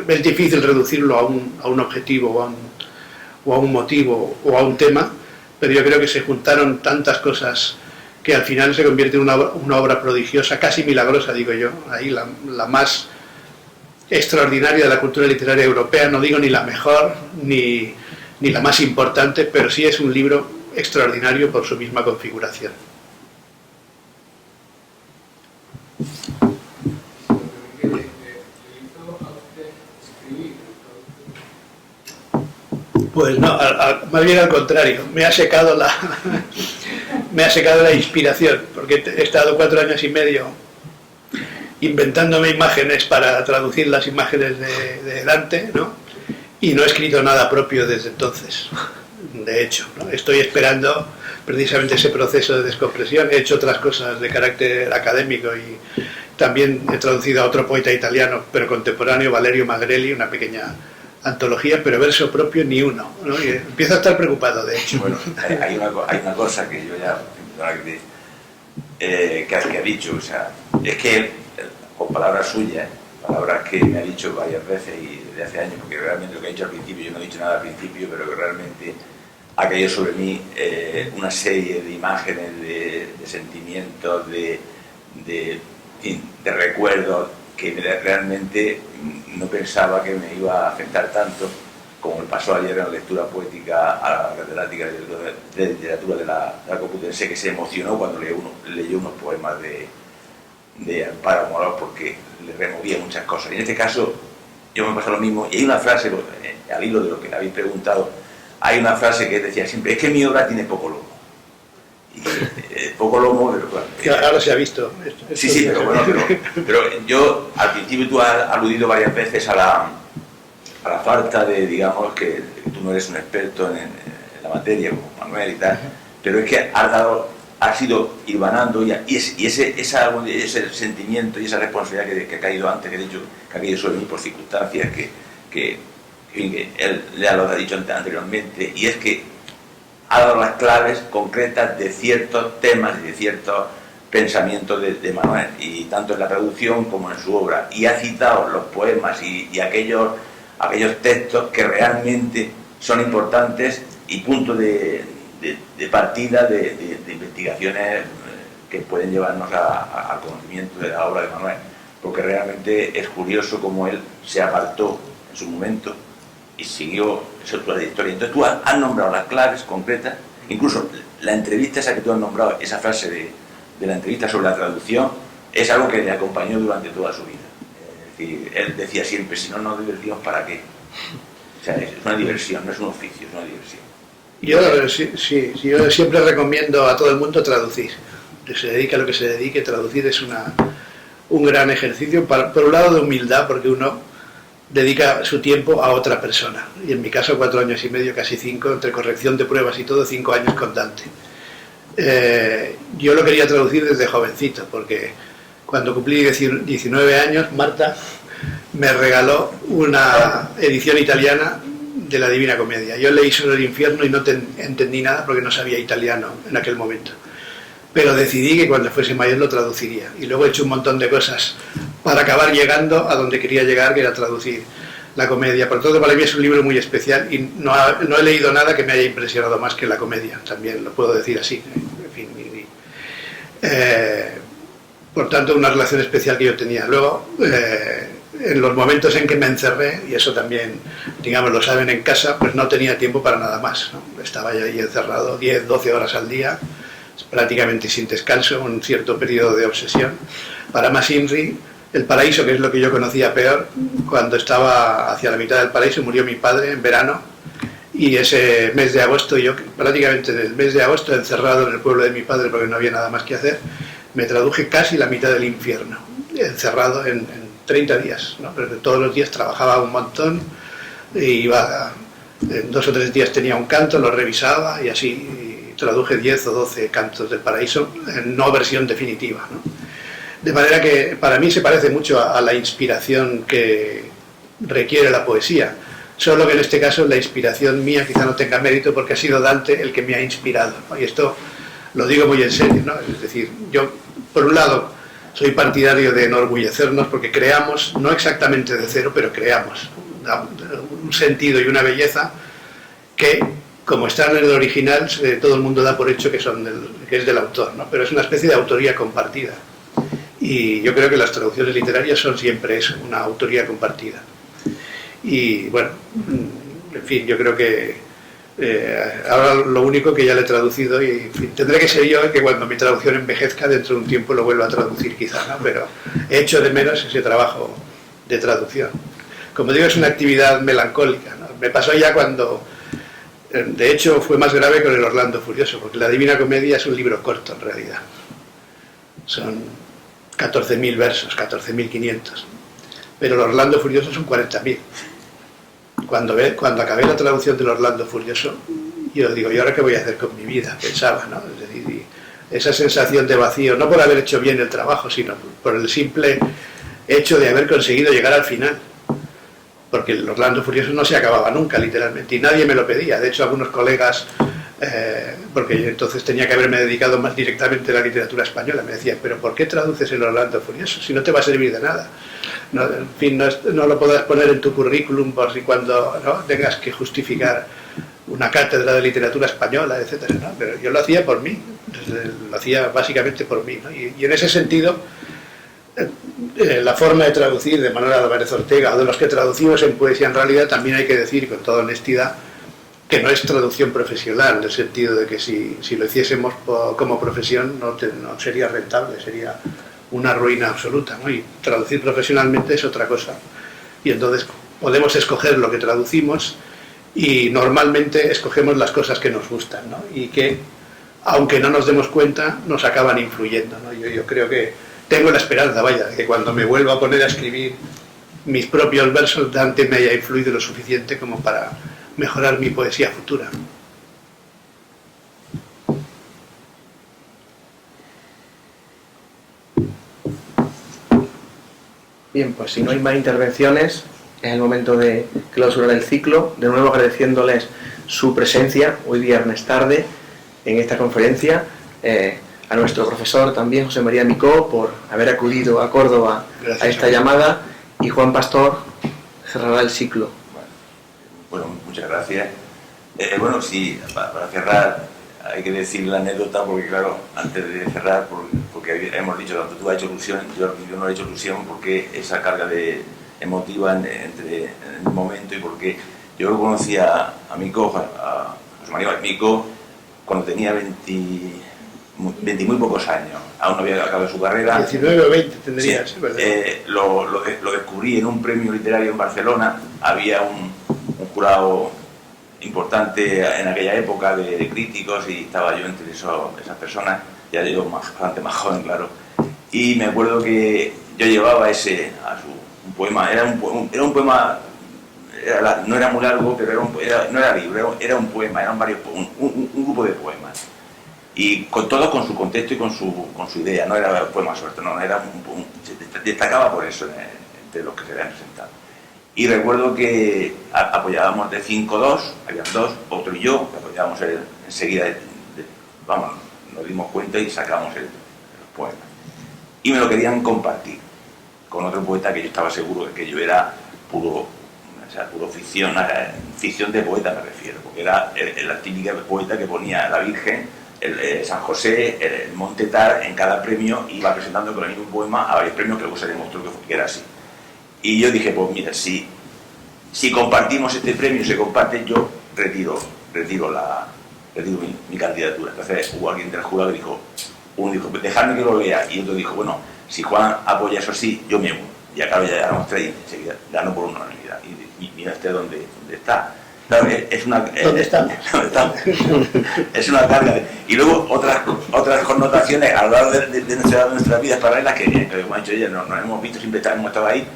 es difícil reducirlo a un objetivo o a un motivo o a un tema, pero yo creo que se juntaron tantas cosas que al final se convierte en una obra prodigiosa, casi milagrosa, digo yo, ahí la más extraordinaria de la cultura literaria europea, no digo ni la mejor ni la más importante, pero sí es un libro extraordinario por su misma configuración. Pues no, más bien al contrario, me ha secado la inspiración, porque he estado 4 años y medio inventándome imágenes para traducir las imágenes de Dante, ¿no? Y no he escrito nada propio desde entonces, de hecho, ¿no? Estoy esperando precisamente ese proceso de descompresión. He hecho otras cosas de carácter académico y también he traducido a otro poeta italiano, pero contemporáneo, Valerio Magrelli, una pequeña antología, pero verso propio ni uno, ¿no? Y empiezo a estar preocupado, de hecho. Bueno, hay una cosa que yo ya, que ha dicho, o sea, es que con palabras suyas, palabras que me ha dicho varias veces y desde hace años, porque realmente lo que ha dicho al principio, yo no he dicho nada al principio, pero que realmente ha caído sobre mí una serie de imágenes, de sentimientos, de recuerdos que realmente no pensaba que me iba a afectar tanto como me pasó ayer en la lectura poética a la catedrática de literatura de la Complutense, que se emocionó cuando leyó unos poemas de Amparo Morós, porque le removía muchas cosas. Y en este caso yo me pasa lo mismo, y hay una frase, al hilo de lo que le habéis preguntado, hay una frase que decía siempre: es que mi obra tiene poco lomo. Y poco lomo, pero claro, ahora se ha visto. Sí, pero bueno, pero yo al principio tú has aludido varias veces a la falta de, digamos, que tú no eres un experto en la materia como Manuel y tal, pero es que has ido hilvanando y ese sentimiento y esa responsabilidad que ha caído antes, que he dicho que ha caído sobre mí por circunstancias que él ya lo ha dicho anteriormente, y es que ha dado las claves concretas de ciertos temas y de ciertos pensamientos de Manuel, y tanto en la traducción como en su obra, y ha citado los poemas y aquellos textos que realmente son importantes y puntos de partida de investigaciones que pueden llevarnos al conocimiento de la obra de Manuel, porque realmente es curioso cómo él se apartó en su momento y siguió esa trayectoria. Entonces tú has nombrado las claves concretas, incluso la entrevista esa que tú has nombrado, esa frase de la entrevista sobre la traducción, es algo que le acompañó durante toda su vida. Es decir, él decía siempre: si no nos divertimos, ¿para qué? O sea, es una diversión, no es un oficio, es una diversión. Yo siempre recomiendo a todo el mundo traducir. Que se dedique a lo que se dedique, traducir es un gran ejercicio, por un lado de humildad, porque uno dedica su tiempo a otra persona, y en mi caso 4 años y medio, casi 5, entre corrección de pruebas y todo, 5 años con Dante. Yo lo quería traducir desde jovencito, porque cuando cumplí 19 años, Marta me regaló una edición italiana de la Divina Comedia. Yo leí solo El Infierno y no entendí nada porque no sabía italiano en aquel momento, pero decidí que cuando fuese mayor lo traduciría, y luego he hecho un montón de cosas para acabar llegando a donde quería llegar, que era traducir la comedia. Por tanto, para mí es un libro muy especial, y no he leído nada que me haya impresionado más que la comedia, también lo puedo decir así. En fin, por tanto, una relación especial que yo tenía. Luego, en los momentos en que me encerré, y eso también, digamos, lo saben en casa, pues no tenía tiempo para nada más, ¿no? Estaba ya ahí encerrado 10, 12 horas al día, prácticamente sin descanso, un cierto periodo de obsesión. Para más INRI, El Paraíso, que es lo que yo conocía peor, cuando estaba hacia la mitad del Paraíso, murió mi padre en verano, y ese mes de agosto, yo prácticamente en el mes de agosto, encerrado en el pueblo de mi padre porque no había nada más que hacer, me traduje casi la mitad del Infierno, encerrado en 30 días, ¿no? Pero todos los días trabajaba un montón, e iba, en 2 o 3 días tenía un canto, lo revisaba, y así y traduje 10 o 12 cantos del Paraíso, en no versión definitiva, ¿no? De manera que para mí se parece mucho a la inspiración que requiere la poesía. Solo que en este caso la inspiración mía quizá no tenga mérito porque ha sido Dante el que me ha inspirado, ¿no? Y esto lo digo muy en serio, ¿no? Es decir, yo por un lado soy partidario de enorgullecernos porque creamos, no exactamente de cero, pero creamos un sentido y una belleza que, como están en el original, todo el mundo da por hecho que es del autor, ¿no? Pero es una especie de autoría compartida. Y yo creo que las traducciones literarias son siempre eso, una autoría compartida. Y bueno, en fin, yo creo que ahora lo único que ya le he traducido, y en fin, tendré que ser yo que cuando mi traducción envejezca dentro de un tiempo lo vuelva a traducir quizá, ¿no? Pero he hecho de menos ese trabajo de traducción. Como digo, es una actividad melancólica, ¿no? Me pasó ya cuando, de hecho fue más grave con el Orlando Furioso, porque la Divina Comedia es un libro corto en realidad. Son 14.000 versos, 14.500. Pero el Orlando Furioso son 40.000. Cuando acabé la traducción del Orlando Furioso, yo digo, ¿y ahora qué voy a hacer con mi vida? Pensaba, ¿no? Es decir, esa sensación de vacío, no por haber hecho bien el trabajo, sino por el simple hecho de haber conseguido llegar al final. Porque el Orlando Furioso no se acababa nunca, literalmente, y nadie me lo pedía. De hecho, algunos colegas, porque yo entonces tenía que haberme dedicado más directamente a la literatura española, me decían, ¿pero por qué traduces el Orlando Furioso? Si no te va a servir de nada. No, en fin, no lo podrás poner en tu currículum por si cuando, ¿no?, tengas que justificar una cátedra de literatura española, etcétera, ¿no? Pero yo lo hacía por mí, lo hacía básicamente por mí, ¿no? Y en ese sentido, la forma de traducir de Manuel Álvarez Ortega o de los que traducimos en poesía, en realidad también hay que decir con toda honestidad que no es traducción profesional, en el sentido de que si lo hiciésemos como profesión no sería rentable, sería una ruina absoluta, ¿no? Y traducir profesionalmente es otra cosa. Y entonces podemos escoger lo que traducimos y normalmente escogemos las cosas que nos gustan, ¿no? Y que, aunque no nos demos cuenta, nos acaban influyendo, ¿no? Yo creo que tengo la esperanza, vaya, de que cuando me vuelva a poner a escribir mis propios versos, Dante me haya influido lo suficiente como para mejorar mi poesía futura. Bien, pues si no hay más intervenciones, es el momento de clausurar el ciclo. De nuevo agradeciéndoles su presencia hoy viernes tarde en esta conferencia, a nuestro profesor también, José María Micó, por haber acudido a Córdoba a esta llamada, y Juan Pastor cerrará el ciclo. Bueno, muchas gracias. Bueno, sí, para cerrar hay que decir la anécdota, porque claro, antes de cerrar, porque hemos dicho, tanto tú has hecho alusión, yo no he hecho alusión, porque esa carga emotiva en el momento, y porque yo conocí a Micó, a José María Micó, cuando tenía 20 muy pocos años, aún no había acabado su carrera. 19 o 20 tendrías, sí, ¿verdad? Lo descubrí en un premio literario en Barcelona. Había un jurado importante en aquella época de críticos, y estaba yo entre esas personas, ya yo bastante más joven, claro. Y me acuerdo que yo llevaba un poema, era un poema, no era muy largo, pero no era libro, era un poema, eran un grupo de poemas. Y todos con su contexto y con su idea, no era poema suelto, no, se destacaba por eso entre los que se habían presentado. Y recuerdo que apoyábamos de 5-2, habían dos, otro y yo, que apoyábamos enseguida, nos dimos cuenta y sacamos los poemas. Y me lo querían compartir con otro poeta que yo estaba seguro de que yo era puro ficción de poeta, me refiero, porque era la típica poeta que ponía la Virgen, San José, el Monte Tar, en cada premio iba presentando con el mismo poema a varios premios, que luego se demostró que era así. Y yo dije, pues mira, si compartimos este premio, se comparte, yo retiro mi candidatura. Entonces hubo alguien del jurado que dijo, uno dijo, dejadme que lo lea, y otro dijo, bueno, si Juan apoya eso sí, yo me uno. Y acá ya ganamos 3 y enseguida ganó por unanimidad. Y mira dónde está. Claro, ¿Dónde estamos? Es una carga. Y luego otras connotaciones a lo largo de nuestras vidas paralelas que como ha dicho ella, nos hemos visto, siempre hemos estado ahí,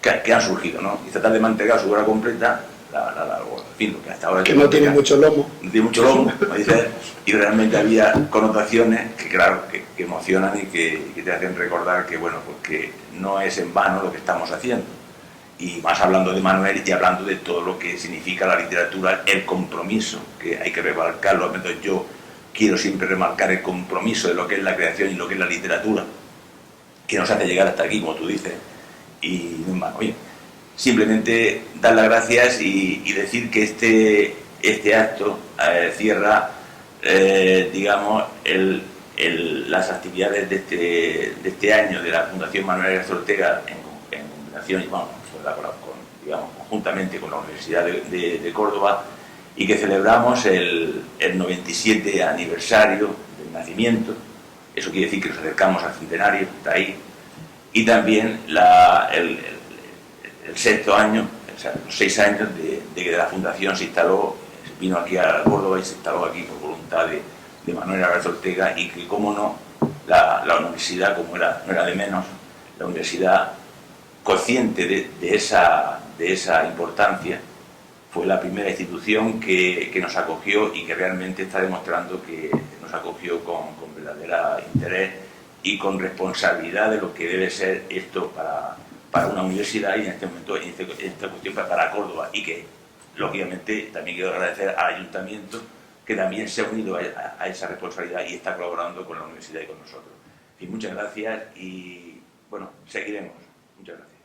que han surgido, ¿no? Y tratar de mantener su obra completa, en fin, lo que hasta ahora... Que no tiene mucho lomo. No tiene mucho lomo, y realmente había connotaciones que, claro, que emocionan y que te hacen recordar que, bueno, pues que no es en vano lo que estamos haciendo. y más hablando de Manuel y hablando de todo lo que significa la literatura, el compromiso, que hay que remarcarlo. Entonces yo quiero siempre remarcar el compromiso de lo que es la creación y lo que es la literatura, que nos hace llegar hasta aquí, como tú dices, y oye, simplemente dar las gracias y decir que este acto cierra, digamos, las actividades de este año de la Fundación Manuel García Ortega en combinación, digamos, conjuntamente con la Universidad de Córdoba, y que celebramos el 97 aniversario del nacimiento. Eso quiere decir que nos acercamos al centenario, está ahí, y también el sexto año, o sea, los 6 años de que la Fundación se instaló, vino aquí a Córdoba y se instaló aquí por voluntad de Manuel García Ortega, y que, cómo no, la universidad, como no era de menos, la universidad, consciente de esa importancia, fue la primera institución que nos acogió y que realmente está demostrando que nos acogió con verdadero interés y con responsabilidad de lo que debe ser esto para una universidad, y en este momento, en esta cuestión, para Córdoba, y que, lógicamente, también quiero agradecer al Ayuntamiento, que también se ha unido a esa responsabilidad y está colaborando con la universidad y con nosotros. En fin, muchas gracias y, bueno, seguiremos. Muchas gracias.